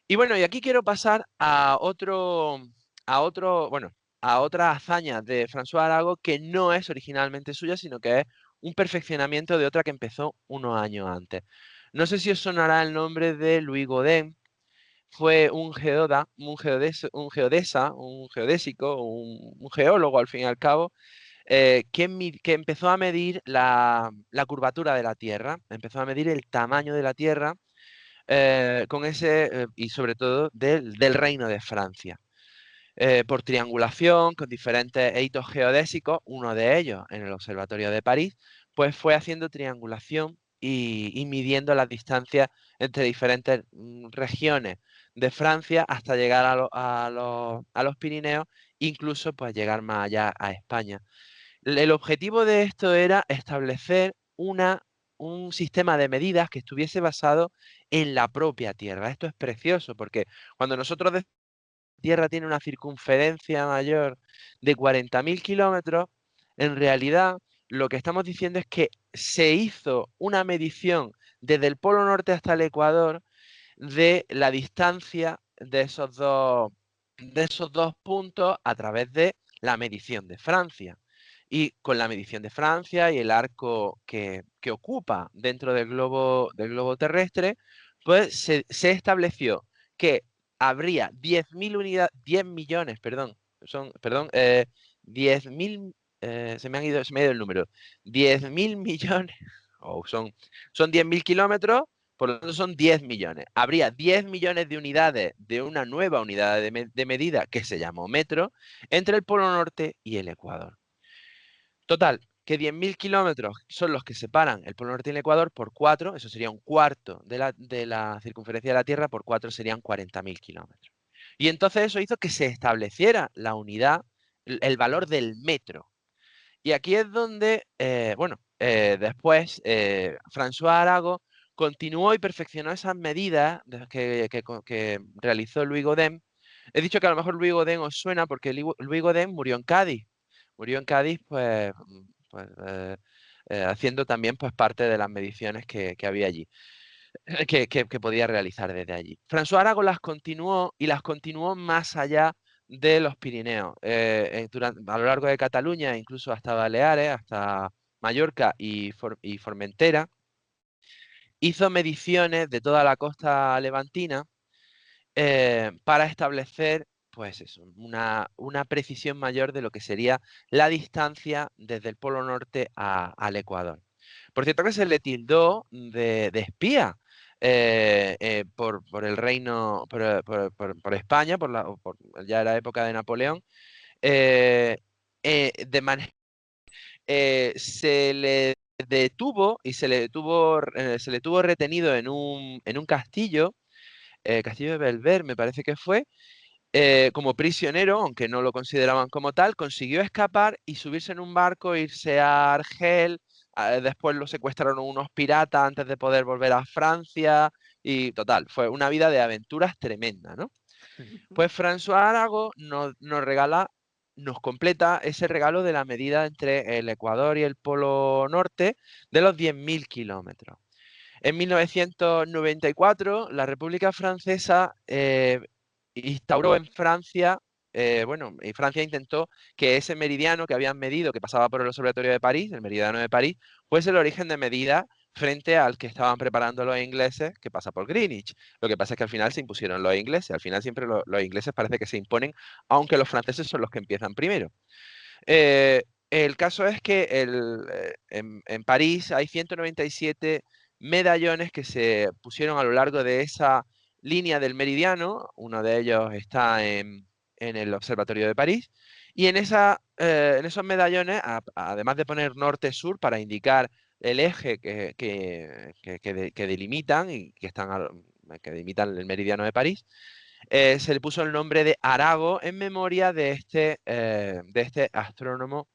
Y bueno, y aquí quiero pasar a otra hazaña de François Arago que no es originalmente suya, sino que es un perfeccionamiento de otra que empezó unos años antes. No sé si os sonará el nombre de Louis Gaudin. Fue un geodésico, un geólogo al fin y al cabo, que empezó a medir la curvatura de la Tierra, empezó a medir el tamaño de la Tierra y sobre todo del Reino de Francia. Por triangulación, con diferentes hitos geodésicos, uno de ellos en el Observatorio de París, pues fue haciendo triangulación y midiendo las distancias entre diferentes regiones de Francia hasta llegar a los Pirineos, incluso pues llegar más allá a España. El objetivo de esto era establecer un sistema de medidas que estuviese basado en la propia Tierra. Esto es precioso porque cuando nosotros decimos que la Tierra tiene una circunferencia mayor de 40.000 kilómetros, en realidad lo que estamos diciendo es que se hizo una medición desde el Polo Norte hasta el Ecuador de la distancia de esos dos puntos a través de la medición de Francia. Y con la medición de Francia y el arco que ocupa dentro del globo terrestre, pues se estableció que habría 10.000 unidades, 10 millones, perdón, 10.000, se me ha ido el número, 10.000 millones, son 10.000 kilómetros, por lo tanto son 10 millones. Habría 10 millones de unidades de una nueva unidad de medida que se llamó metro entre el Polo Norte y el Ecuador. Total, que 10.000 kilómetros son los que separan el Polo Norte y el Ecuador por 4, eso sería un cuarto de la circunferencia de la Tierra, por 4 serían 40.000 kilómetros. Y entonces eso hizo que se estableciera la unidad, el valor del metro. Y aquí es donde, después François Arago continuó y perfeccionó esas medidas que realizó Louis Gaudin. He dicho que a lo mejor Louis Gaudin os suena porque Louis Gaudin murió en Cádiz. Murió en Cádiz, haciendo también pues, parte de las mediciones que había allí, que podía realizar desde allí. François Arago las continuó y las continuó más allá de los Pirineos, a lo largo de Cataluña, incluso hasta Baleares, hasta Mallorca y Formentera. Hizo mediciones de toda la costa levantina para establecer pues eso, una precisión mayor de lo que sería la distancia desde el Polo Norte al Ecuador. Por cierto que se le tildó de espía por el reino, por España, ya era época de Napoleón, se le detuvo y se le tuvo retenido en un castillo, Castillo de Belver, me parece que fue, como prisionero, aunque no lo consideraban como tal. Consiguió escapar y subirse en un barco, irse a Argel. Después lo secuestraron unos piratas antes de poder volver a Francia. Y total, fue una vida de aventuras tremenda, ¿no? Pues François Arago nos completa ese regalo de la medida entre el Ecuador y el Polo Norte de los 10.000 kilómetros. En 1994, la República Francesa instauró en Francia, y Francia intentó que ese meridiano que habían medido, que pasaba por el Observatorio de París, el meridiano de París, fuese el origen de medida frente al que estaban preparando los ingleses, que pasa por Greenwich. Lo que pasa es que al final se impusieron los ingleses. Al final siempre los ingleses parece que se imponen, aunque los franceses son los que empiezan primero. El caso es que en París hay 197 medallones que se pusieron a lo largo de esa línea del meridiano. Uno de ellos está en el Observatorio de París. Y en esos medallones, además de poner norte-sur para indicar el eje que delimitan y que delimitan el meridiano de París, se le puso el nombre de Arago en memoria de este astrónomo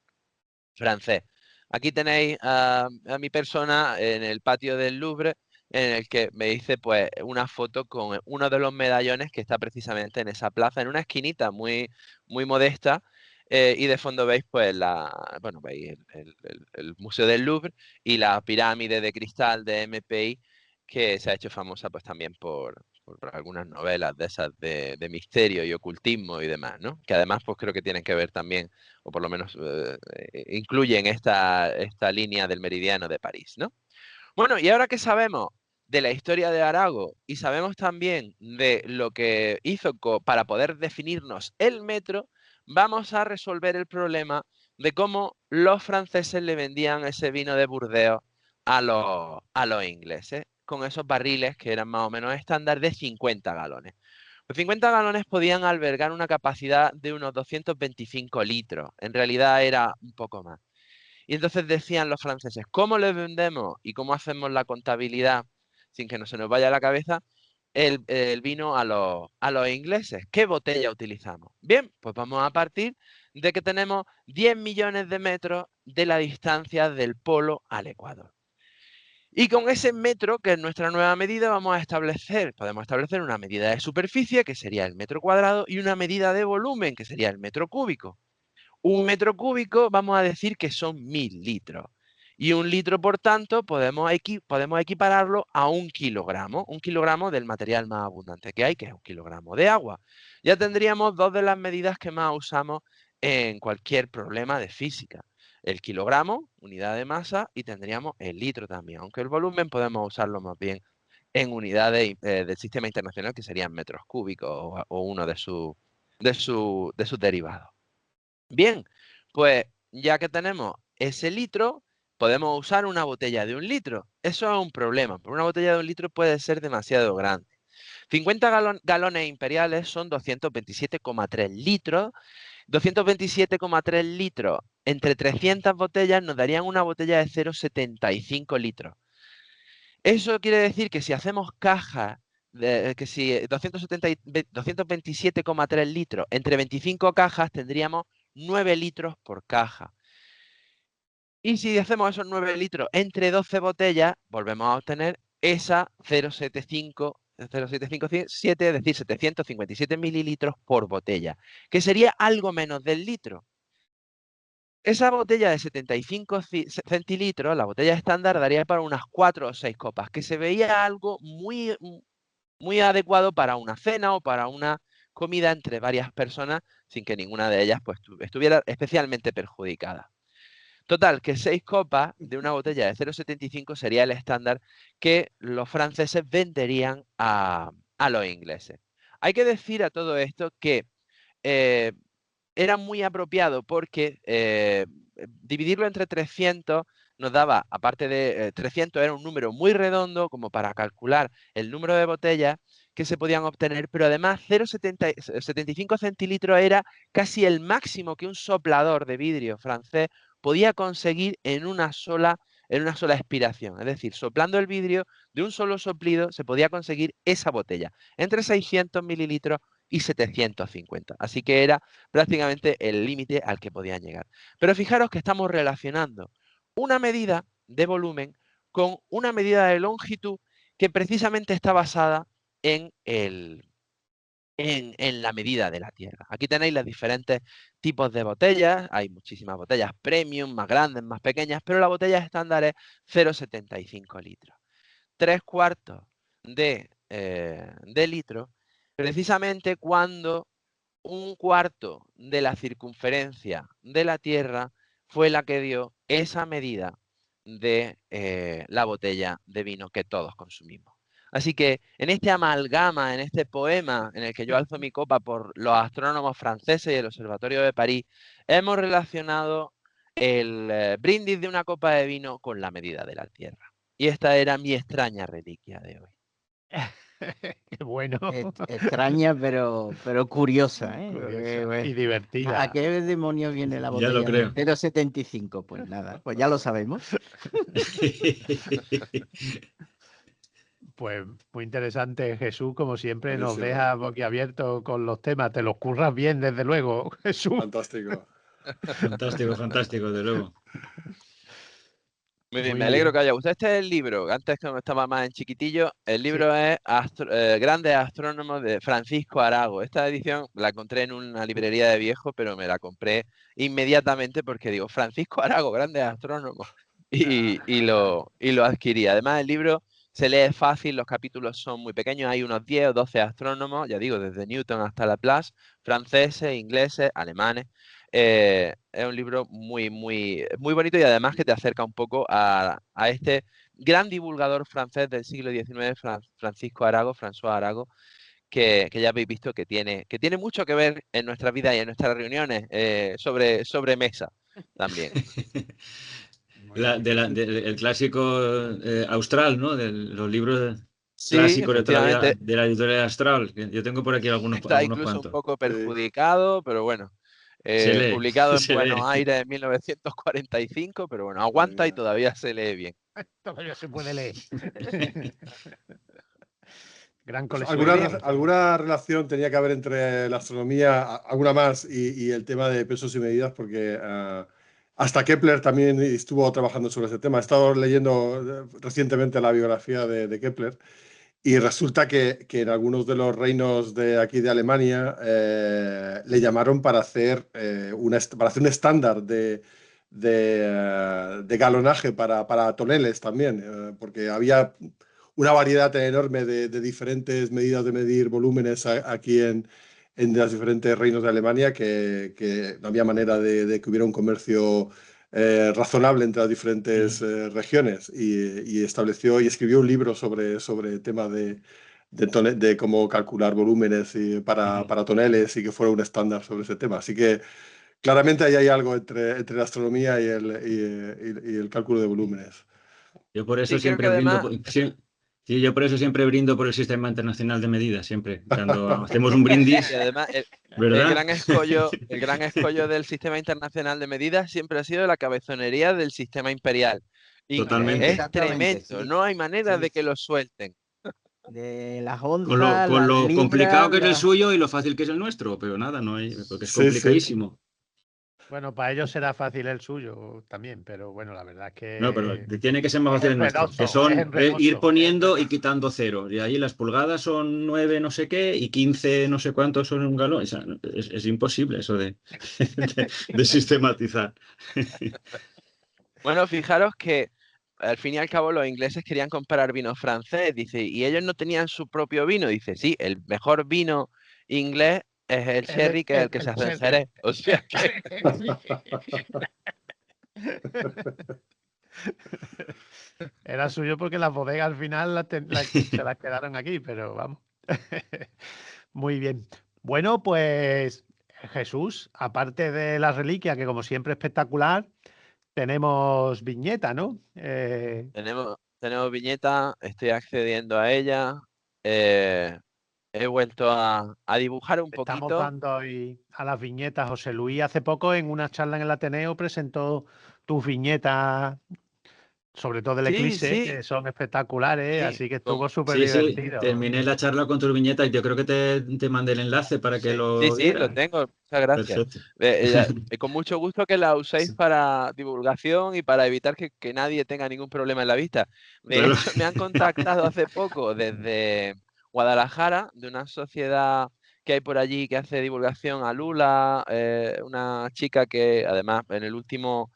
francés. Aquí tenéis a mi persona en el patio del Louvre, en el que me hice pues una foto con uno de los medallones que está precisamente en esa plaza, en una esquinita muy, muy modesta. Y de fondo veis pues veis el Museo del Louvre y la pirámide de cristal de MPI, que se ha hecho famosa pues también por algunas novelas de esas de misterio y ocultismo y demás, ¿no? Que además pues creo que tienen que ver también, o por lo menos incluyen esta línea del meridiano de París, ¿no? Bueno, y ahora que sabemos de la historia de Arago y sabemos también de lo que hizo para poder definirnos el metro, vamos a resolver el problema de cómo los franceses le vendían ese vino de Burdeos a los ingleses, con esos barriles que eran más o menos estándar de 50 galones. Los 50 galones podían albergar una capacidad de unos 225 litros. En realidad era un poco más. Y entonces decían los franceses, ¿cómo les vendemos y cómo hacemos la contabilidad sin que no se nos vaya a la cabeza el vino a los ingleses? ¿Qué botella utilizamos? Bien, pues vamos a partir de que tenemos 10 millones de metros de la distancia del polo al Ecuador. Y con ese metro, que es nuestra nueva medida, podemos establecer una medida de superficie, que sería el metro cuadrado, y una medida de volumen, que sería el metro cúbico. Un metro cúbico vamos a decir que son 1000 litros. Y un litro, por tanto, podemos equipararlo a un kilogramo del material más abundante que hay, que es un kilogramo de agua. Ya tendríamos dos de las medidas que más usamos en cualquier problema de física. El kilogramo, unidad de masa, y tendríamos el litro también, aunque el volumen podemos usarlo más bien en unidades del sistema internacional, que serían metros cúbicos o uno de sus derivados. Bien, pues ya que tenemos ese litro, podemos usar una botella de 1 litro. Eso es un problema, porque una botella de 1 litro puede ser demasiado grande. 50 galones imperiales son 227,3 litros. 227,3 litros entre 300 botellas nos darían una botella de 0,75 litros. Eso quiere decir que si hacemos cajas, que si 227,3 litros entre 25 cajas tendríamos 9 litros por caja. Y si hacemos esos 9 litros entre 12 botellas, volvemos a obtener esa 0,757, es decir, 757 mililitros por botella, que sería algo menos del litro. Esa botella de 75 centilitros, la botella estándar, daría para unas 4 o 6 copas, que se veía algo muy, muy adecuado para una cena o para una comida entre varias personas, sin que ninguna de ellas pues, estuviera especialmente perjudicada. Total, que 6 copas de una botella de 0,75 sería el estándar que los franceses venderían a los ingleses. Hay que decir a todo esto que era muy apropiado porque dividirlo entre 300 nos daba, aparte de 300 era un número muy redondo como para calcular el número de botellas que se podían obtener, pero además 0,75 centilitros era casi el máximo que un soplador de vidrio francés podía conseguir en una sola expiración. Es decir, soplando el vidrio de un solo soplido se podía conseguir esa botella, entre 600 mililitros y 750. Así que era prácticamente el límite al que podían llegar. Pero fijaros que estamos relacionando una medida de volumen con una medida de longitud que precisamente está basada en la medida de la Tierra. Aquí tenéis los diferentes tipos de botellas. Hay muchísimas botellas premium, más grandes, más pequeñas, pero la botella estándar es 0,75 litros. 3/4 de litro, precisamente cuando 1/4 de la circunferencia de la Tierra fue la que dio esa medida de la botella de vino que todos consumimos. Así que en este amalgama, en este poema en el que yo alzo mi copa por los astrónomos franceses y el Observatorio de París, hemos relacionado el brindis de una copa de vino con la medida de la Tierra. Y esta era mi extraña reliquia de hoy. Qué bueno. Extraña, pero curiosa, ¿eh? Curiosa Porque, pues, y divertida. ¿a qué demonios viene la Ya botella lo creo. de 0,75? Pues nada, pues ya lo sabemos. Pues muy interesante, Jesús, como siempre, nos Buenísimo. deja boquiabierto con los temas. Te los curras bien, desde luego, Jesús. Fantástico. Fantástico, fantástico, de luego. Muy bien, Muy me alegro bien. que haya gustado. Este es el libro, antes que estaba más en chiquitillo, el libro es Grandes Astrónomos de Francisco Arago. Esta edición la encontré en una librería de viejo, pero me la compré inmediatamente porque digo, Francisco Arago, Grandes Astrónomos, y lo adquirí. Además, el libro se lee fácil, los capítulos son muy pequeños, hay unos 10 o 12 astrónomos, ya digo, desde Newton hasta Laplace, franceses, ingleses, alemanes. Es un libro muy bonito y además que te acerca un poco a este gran divulgador francés del siglo XIX, Francisco Arago, François Arago, que ya habéis visto que tiene mucho que ver en nuestra vida y en nuestras reuniones sobre mesa también. El clásico austral, ¿no? De los libros Sí, clásicos de toda la vida, efectivamente. de la editorial Astral. Yo tengo por aquí algunos Está incluso un cuantos. poco perjudicado, pero bueno. Se lee, Publicado en se Buenos lee. Aires en 1945, pero bueno, aguanta y todavía se lee bien. Todavía se puede leer. Gran Pues colección. alguna relación tenía que haber entre la astronomía, alguna más, y el tema de pesos y medidas, porque hasta Kepler también estuvo trabajando sobre ese tema. He estado leyendo recientemente la biografía de Kepler y resulta que en algunos de los reinos de aquí de Alemania le llamaron para hacer, para hacer un estándar de galonaje para toneles también, porque había una variedad enorme de diferentes medidas de medir volúmenes aquí en los diferentes reinos de Alemania que no había manera de que hubiera un comercio razonable entre las diferentes regiones y estableció y escribió un libro sobre temas de cómo calcular volúmenes para toneles y que fuera un estándar sobre ese tema. Así que claramente ahí hay algo entre la astronomía y el cálculo de volúmenes. Yo por eso Sí, creo que siempre brindo. además Sí, yo por eso siempre brindo por el Sistema Internacional de Medidas, siempre. Cuando hacemos un brindis, y además el ¿verdad? gran escollo del Sistema Internacional de Medidas siempre ha sido la cabezonería del sistema imperial. Totalmente. Es tremendo, sí. no hay manera Sí, de que lo suelten. De las Con lo, onzas, con las lo complicado libras, que es el suyo y lo fácil que es el nuestro, pero nada, no hay, porque es Sí, sí. complicadísimo. Bueno, para ellos será fácil el suyo también, pero bueno, la verdad es que No, pero tiene que ser más es fácil el nuestro, enredoso, que son es enredoso, ir es poniendo y enredoso. quitando ceros. Y ahí las pulgadas son 9 no sé qué y 15 no sé cuántos son un galón. O sea, es imposible eso de sistematizar. Bueno, fijaros que al fin y al cabo los ingleses querían comprar vino francés, dice, y ellos no tenían su propio vino. Dice, sí, el mejor vino inglés es el sherry, que es el que se hace en Sherry. Jerez. O sea que Era suyo porque las bodegas al final se las quedaron aquí, pero vamos. Muy bien. Bueno, pues Jesús, aparte de la reliquia, que como siempre espectacular, tenemos viñeta, ¿no? tenemos viñeta, estoy accediendo a ella. He vuelto a dibujar un Estamos poquito. dando hoy a las viñetas. José Luis hace poco en una charla en el Ateneo presentó tus viñetas, sobre todo del Sí, Eclipse, sí, que son espectaculares, sí, así que estuvo súper Sí, sí, divertido. terminé la charla con tus viñetas y yo creo que te mandé el enlace para que Sí. sí, lo sí, lo vieras. tengo. Muchas gracias. Perfecto. Con mucho gusto que la uséis para divulgación y para evitar que nadie tenga ningún problema en la vista. De Claro. hecho, me han contactado hace poco desde Guadalajara, de una sociedad que hay por allí que hace divulgación a Lula, una chica que además en el último,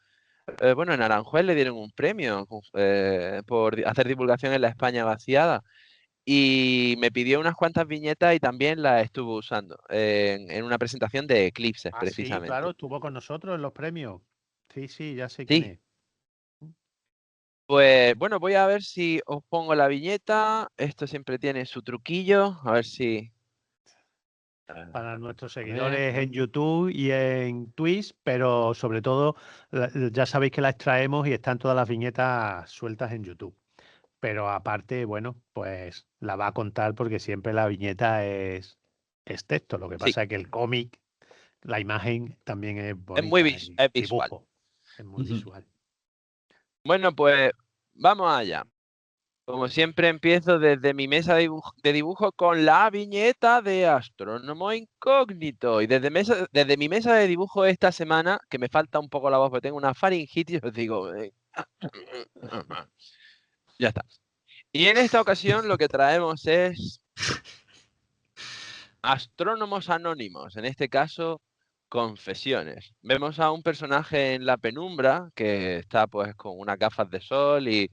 en Aranjuez le dieron un premio por hacer divulgación en la España vaciada. Y me pidió unas cuantas viñetas y también las estuvo usando en una presentación de Eclipses, Ah, sí, precisamente. claro, estuvo con nosotros en los premios. Sí, sí, ya sé quién Sí, es. Pues bueno, voy a ver si os pongo la viñeta. Esto siempre tiene su truquillo. A ver si... Para nuestros A ver. seguidores en YouTube y en Twitch, pero sobre todo ya sabéis que la extraemos y están todas las viñetas sueltas en YouTube. Pero aparte, bueno, pues la va a contar porque siempre la viñeta es texto. Lo que Sí, pasa es que el cómic, la imagen también es es muy bonita y es visual. dibujo, es muy visual. Bueno, pues vamos allá. Como siempre empiezo desde mi mesa de dibujo con la viñeta de Astrónomo Incógnito. Y desde mi mesa de dibujo esta semana, que me falta un poco la voz porque tengo una faringitis, os digo... ya está. Y en esta ocasión lo que traemos es astrónomos anónimos, en este caso confesiones. Vemos a un personaje en la penumbra que está pues con unas gafas de sol y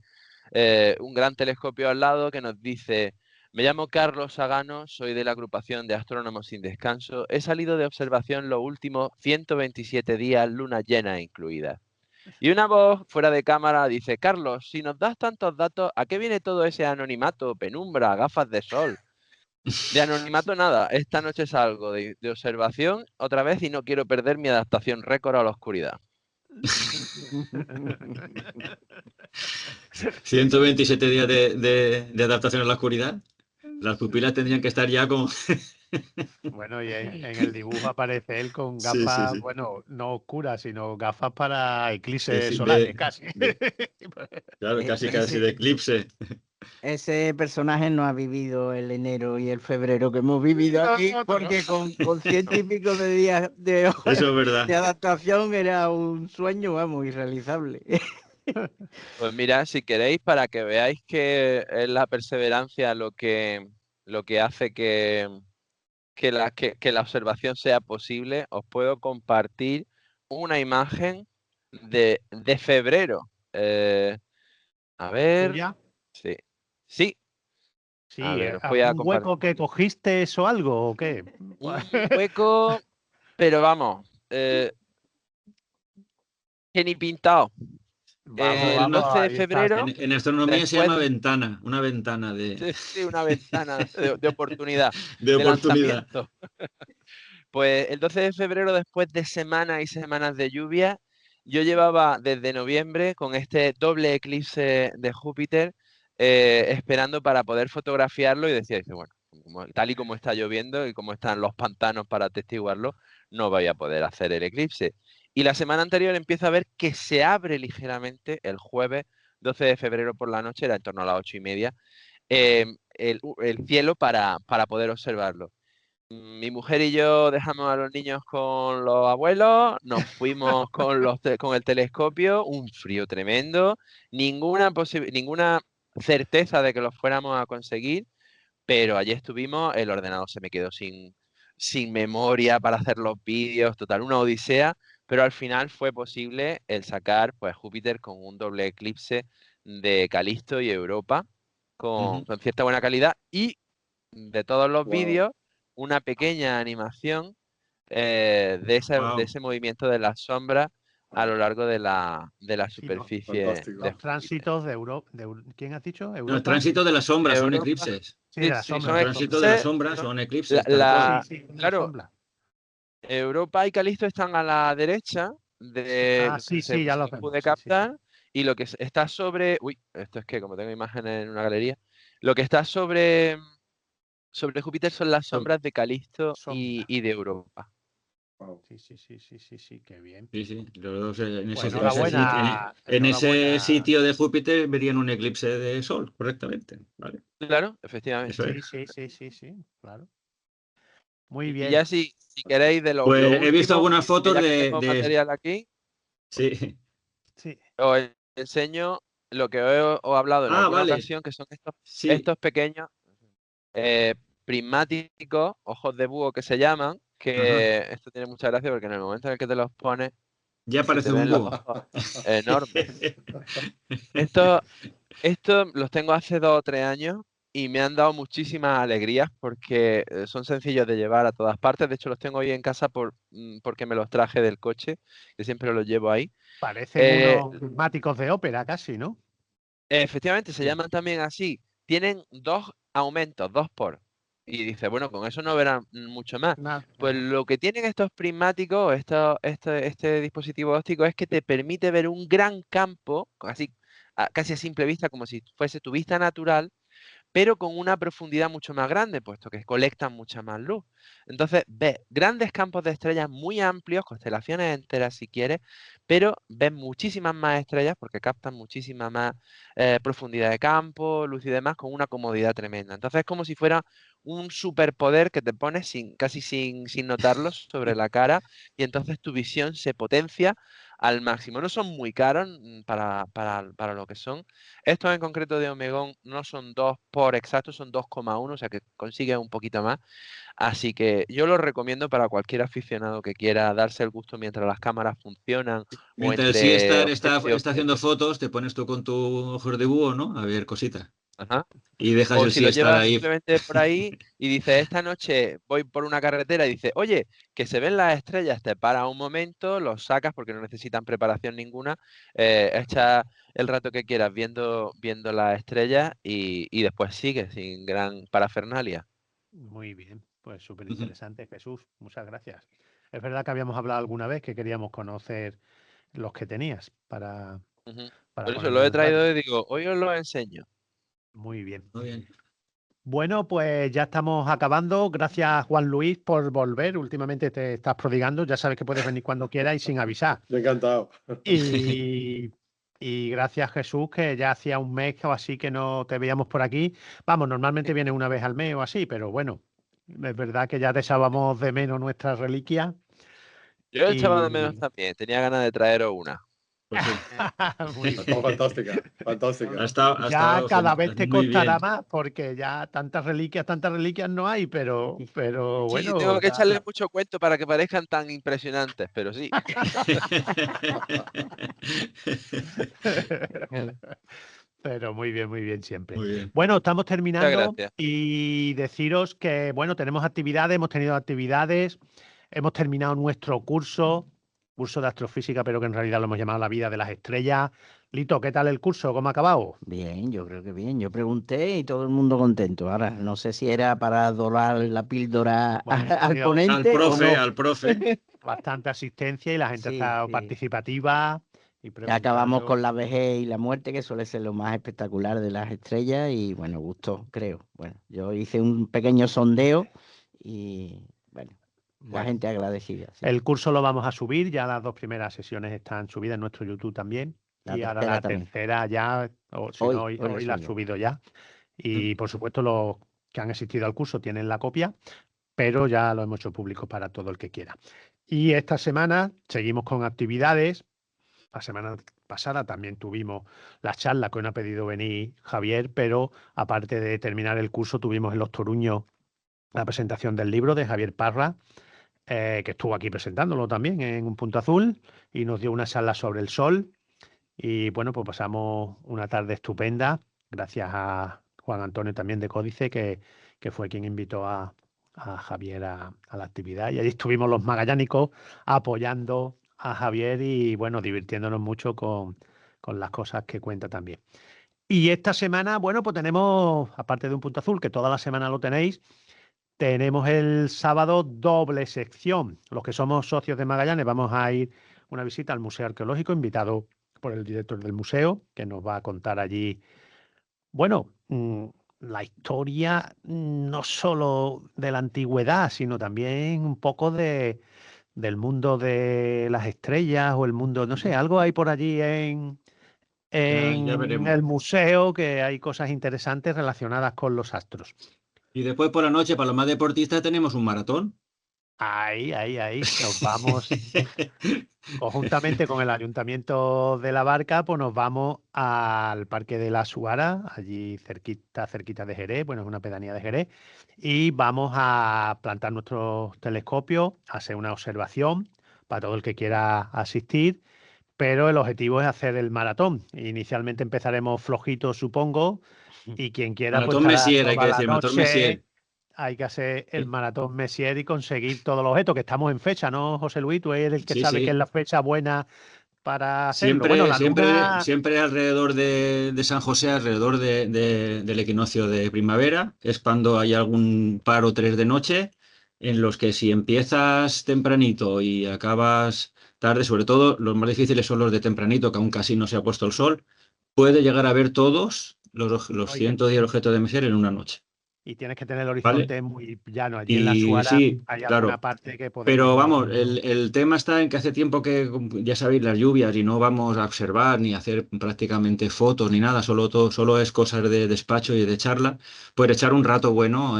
un gran telescopio al lado que nos dice: me llamo Carlos Sagano, soy de la agrupación de Astrónomos sin Descanso, he salido de observación los últimos 127 días, luna llena incluida. Y una voz fuera de cámara dice: Carlos, si nos das tantos datos, ¿a qué viene todo ese anonimato, penumbra, gafas de sol? De anonimato nada, esta noche salgo de observación otra vez y no quiero perder mi adaptación récord a la oscuridad. 127 días de adaptación a la oscuridad. Las pupilas tendrían que estar ya como... Bueno, y en el dibujo aparece él con Sí, sí, gafas, sí. bueno, no oscuras, sino gafas para eclipses Sí, solares, casi. claro, casi Ese, de eclipse. ese personaje no ha vivido el enero y el febrero que hemos vivido aquí, porque con 100 y pico de días Eso es verdad. de adaptación era un sueño, vamos, irrealizable. Pues mira, si queréis, para que veáis que es la perseverancia lo que hace que la observación sea posible, os puedo compartir una imagen de febrero. A ver, ¿Tuya? sí, sí, a Sí, ver, os voy a ¿algún compartir hueco que cogiste o algo o qué? un hueco, pero vamos, que ni pintado. Vamos, El vamos, 12 de ahí está. febrero, En astronomía se después llama ventana, una ventana de, sí, una ventana de oportunidad, de de oportunidad. lanzamiento. Pues el 12 de febrero, después de semanas y semanas de lluvia, yo llevaba desde noviembre con este doble eclipse de Júpiter esperando para poder fotografiarlo y decía, dice, bueno, tal y como está lloviendo y como están los pantanos para atestiguarlo, no voy a poder hacer el eclipse. Y la semana anterior empiezo a ver que se abre ligeramente el jueves 12 de febrero por la noche, era en torno a las 8:30, el cielo para poder observarlo. Mi mujer y yo dejamos a los niños con los abuelos, nos fuimos con el telescopio, un frío tremendo, ninguna certeza de que los fuéramos a conseguir, pero allí estuvimos, el ordenador se me quedó sin memoria para hacer los vídeos, total, una odisea, pero al final fue posible el sacar pues Júpiter con un doble eclipse de Calisto y Europa con cierta buena calidad y de todos los Wow, vídeos una pequeña animación de Wow. ese movimiento de las sombras a lo largo de la Sí, superficie fantástico. de los Júpiter. tránsitos de Europa. ¿Quién has dicho? No, el ¿Europa? tránsito de las sombras son Europa, eclipses. Sí, sí, de la sí, sombra, son El de la tránsito sombra. de las eclipses, sombras son son la, eclipses, tal cual. Sí, sí, una claro, sombra. Europa y Calisto están a la derecha Sí. de Ah, lo que sí, sí, ya se lo nos pude vemos. Sí, sí, sí. captar y lo que está sobre, uy, esto es que como tengo imágenes en una galería, lo que está sobre Júpiter son las Son- sombras de Calisto Sombra. y de Europa. wow. Sí, sí, sí, sí, sí, sí, qué bien. Sí, sí. En Pues en ese enhorabuena. sitio de Júpiter verían un eclipse de sol, correctamente. ¿Vale? Claro, Eso efectivamente. Sí, es. sí, sí, sí, sí, claro. Muy Y bien. ya si queréis de lo Pues he visto último, algunas que fotos ya que tengo material aquí, Sí. Sí. os enseño lo que os he hablado en Ah, alguna vale. ocasión, que son Sí. estos pequeños prismáticos, ojos de búho que se llaman, Ajá. que esto tiene mucha gracia porque en el momento en el que te los pones, Ya se te parece un ven los búho. ojos enormes. Estos los tengo hace 2 o 3 años y me han dado muchísimas alegrías porque son sencillos de llevar a todas partes. De hecho, los tengo hoy en casa porque me los traje del coche, que siempre los llevo ahí. Parecen Eh, unos prismáticos de ópera casi, ¿no? Efectivamente, se Sí. llaman también así. Tienen 2 aumentos, 2 por. Y dice, bueno, con eso no verán mucho más. Pues lo que tienen estos prismáticos, este dispositivo óptico, es que te permite ver un gran campo, así, casi a simple vista, como si fuese tu vista natural, pero con una profundidad mucho más grande, puesto que colectan mucha más luz. Entonces, ves grandes campos de estrellas muy amplios, constelaciones enteras si quieres, pero ves muchísimas más estrellas porque captan muchísima más profundidad de campo, luz y demás, con una comodidad tremenda. Entonces, es como si fuera un superpoder que te pones casi sin notarlo sobre la cara, y entonces tu visión se potencia al máximo. No son muy caros para lo que son. Estos en concreto de Omegón no son 2 por exacto, son 2,1, o sea que consigue un poquito más. Así que yo lo recomiendo para cualquier aficionado que quiera darse el gusto mientras las cámaras funcionan o Mientras el entre Siestar objeto y está haciendo objeto. fotos, te pones tú con tu ojos de búho, ¿no? A ver cositas. Ajá. Y dejas O el si lo Siestar llevas ahí. simplemente por ahí y dices, esta noche voy por una carretera y dices, oye, que se ven las estrellas, te paras un momento, los sacas porque no necesitan preparación ninguna, echas el rato que quieras viendo las estrellas y después sigues sin gran parafernalia. Muy bien, pues súper Ujú. interesante, Jesús. Muchas gracias. Es verdad que habíamos hablado alguna vez que queríamos conocer los que tenías Ujú. para Por eso lo he ponerlos en radio. traído y digo, hoy os lo enseño. Muy bien. Muy bien. Bueno, pues ya estamos acabando. Gracias, Juan Luis, por volver. Últimamente te estás prodigando. Ya sabes que puedes venir cuando quieras y sin avisar. Me ha encantado. Y, y gracias, Jesús, que ya hacía un mes o así que no te veíamos por aquí. Vamos, normalmente vienes una vez al mes o así, pero bueno, es verdad que ya te echábamos de menos nuestras reliquias. Yo echaba de menos Y también, tenía ganas de traeros una. Pues sí. muy Ha estado bien. fantástica, fantástica. Ha Ya estado cada vez te muy costará bien. más porque ya tantas reliquias no hay, pero Sí, bueno, tengo que ya. echarle mucho cuento para que parezcan tan impresionantes, pero sí. Pero muy bien siempre. Muy bien. Bueno, estamos Muchas terminando gracias. y deciros que, bueno, tenemos actividades, hemos tenido actividades, hemos terminado nuestro curso de astrofísica, pero que en realidad lo hemos llamado La vida de las estrellas. Lito, ¿qué tal el curso? ¿Cómo ha acabado? Bien, yo creo que bien. Yo pregunté y todo el mundo contento. Ahora, no sé si era para dorar la píldora Bueno, hemos al tenido ponente o no. Al profe. bastante asistencia y la gente ha Sí, estado sí. participativa y Ya acabamos preguntando. con la vejez y la muerte, que suele ser lo más espectacular de las estrellas, y bueno, gustó, creo. Bueno, yo hice un pequeño sondeo y bueno, la Bueno, gente agradecida, sí. el curso lo vamos a subir, ya las 2 primeras sesiones están subidas en nuestro YouTube también. La Y ahora tercera la también. tercera ya, o si no, Hoy lo hoy la ha subo. subido ya. Y por supuesto, los que han asistido al curso tienen la copia, pero ya lo hemos hecho público para todo el que quiera. Y esta semana seguimos con actividades. La semana pasada también tuvimos la charla que hoy no ha pedido venir Javier, pero aparte de terminar el curso, tuvimos en Los Toruños la presentación del libro de Javier Parra, que estuvo aquí presentándolo también en Un Punto Azul y nos dio una charla sobre el sol. Y bueno, pues pasamos una tarde estupenda, gracias a Juan Antonio también de Códice, que fue quien invitó a Javier a la actividad. Y allí estuvimos los magallánicos apoyando a Javier y bueno, divirtiéndonos mucho con las cosas que cuenta también. Y esta semana, bueno, pues tenemos, aparte de Un Punto Azul, que toda la semana lo tenéis, tenemos el sábado doble sección. Los que somos socios de Magallanes vamos a ir una visita al Museo Arqueológico, invitado por el director del museo, que nos va a contar allí, bueno, la historia no solo de la antigüedad, sino también un poco del mundo de las estrellas o el mundo, no sé, algo hay por allí Ya en veremos. el museo que hay cosas interesantes relacionadas con los astros. Y después por la noche, para los más deportistas, tenemos un maratón. Ahí, nos vamos. Conjuntamente con el Ayuntamiento de La Barca, pues nos vamos al Parque de la Suara, allí cerquita de Jerez, bueno, es una pedanía de Jerez, y vamos a plantar nuestros telescopios, a hacer una observación para todo el que quiera asistir, pero el objetivo es hacer el maratón. Inicialmente empezaremos flojitos, supongo, y quien quiera pues Maratón estará Messier, hay que toda la decir, Maratón noche. Messier. Hay que hacer el maratón Messier y conseguir todos los objetos, que estamos en fecha, ¿no, José Luis? Tú eres el que Sí, sabe que es sí. la fecha buena para hacerlo? Bueno, la luna... siempre alrededor de San José, alrededor del equinoccio de primavera, es cuando hay algún par o 3 de noche, en los que si empiezas tempranito y acabas tarde, sobre todo los más difíciles son los de tempranito, que aún casi no se ha puesto el sol, puede llegar a ver todos los 110 objetos de Messier en una noche. Y tienes que tener el horizonte muy llano. Allí en la Y Suara sí, hay claro. alguna parte que podemos... Pero vamos, el tema está en que hace tiempo que, ya sabéis, las lluvias y no vamos a observar ni a hacer prácticamente fotos ni nada, solo es cosas de despacho y de charla, pues echar un rato bueno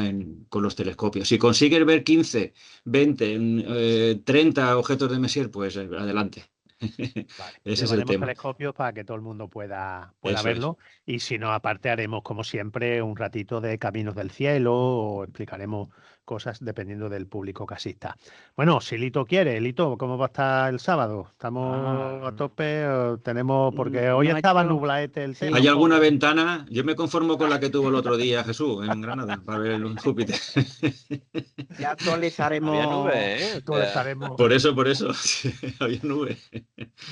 con los telescopios. Si consigues ver 15, 20, 30 objetos de Messier, pues adelante. Vale, Ese es el tema. telescopios para que todo el mundo pueda Eso verlo. Y si no, aparte haremos, como siempre, un ratito de Caminos del Cielo o explicaremos cosas dependiendo del público que asista. Bueno, si Lito quiere, Lito, ¿cómo va a estar el sábado? ¿Estamos a tope? ¿O tenemos? Porque hoy no, estaba yo- nublaete el sí. tema. ¿Hay un alguna poco. ventana? Yo me conformo con la que tuvo el otro día Jesús en Granada para ver el Júpiter. Ya actualizaremos. Había nube, ¿eh? Tú le sabemos. Por eso, había nube.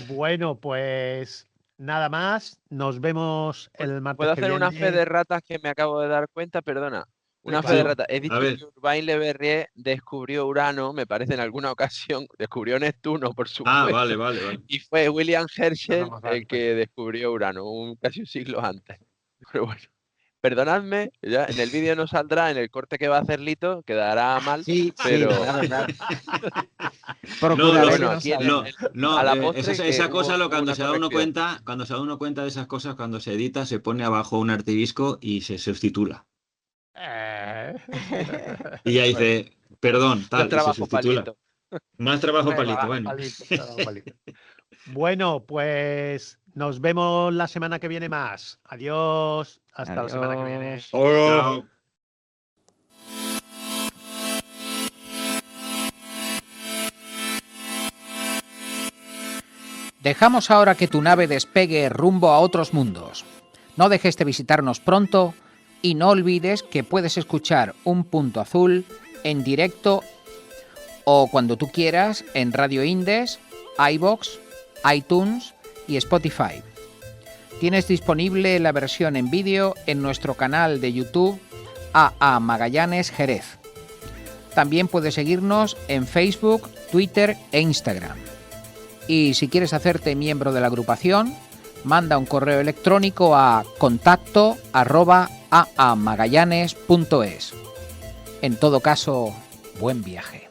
Bueno, pues nada más. Nos vemos el martes ¿Puedo que hacer una fe viene. de ratas que me acabo de dar cuenta? Perdona. Una Sí, fe de claro. ratas. He dicho ver. que Urbain Le Verrier descubrió Urano, me parece en alguna ocasión, descubrió Neptuno, por supuesto. Ah, vale. Y fue William Herschel nos el que descubrió Urano, casi un siglo antes. Pero bueno, perdonadme, ya en el vídeo no saldrá, en el corte que va a hacer Lito, quedará mal, Sí, pero... claro. No, bueno, aquí a la postre esa que cosa, hubo cuando una se da uno corrección. cuenta, cuando se da uno cuenta de esas cosas, cuando se edita, se pone abajo un asterisco y se subtitula. Y ya dice, perdón, Más tal, y se trabajo subtitula. palito. Más trabajo palito, bueno. Palito. Bueno, pues nos vemos la semana que viene más. Adiós. Hasta la semana que viene. Adiós. Chao. Dejamos ahora que tu nave despegue rumbo a otros mundos. No dejes de visitarnos pronto y no olvides que puedes escuchar Un Punto Azul en directo o cuando tú quieras en Radio Indes, iVoox, iTunes y Spotify. Tienes disponible la versión en vídeo en nuestro canal de YouTube AA Magallanes Jerez. También puedes seguirnos en Facebook, Twitter e Instagram. Y si quieres hacerte miembro de la agrupación, manda un correo electrónico a contacto@aamagallanes.es. En todo caso, buen viaje.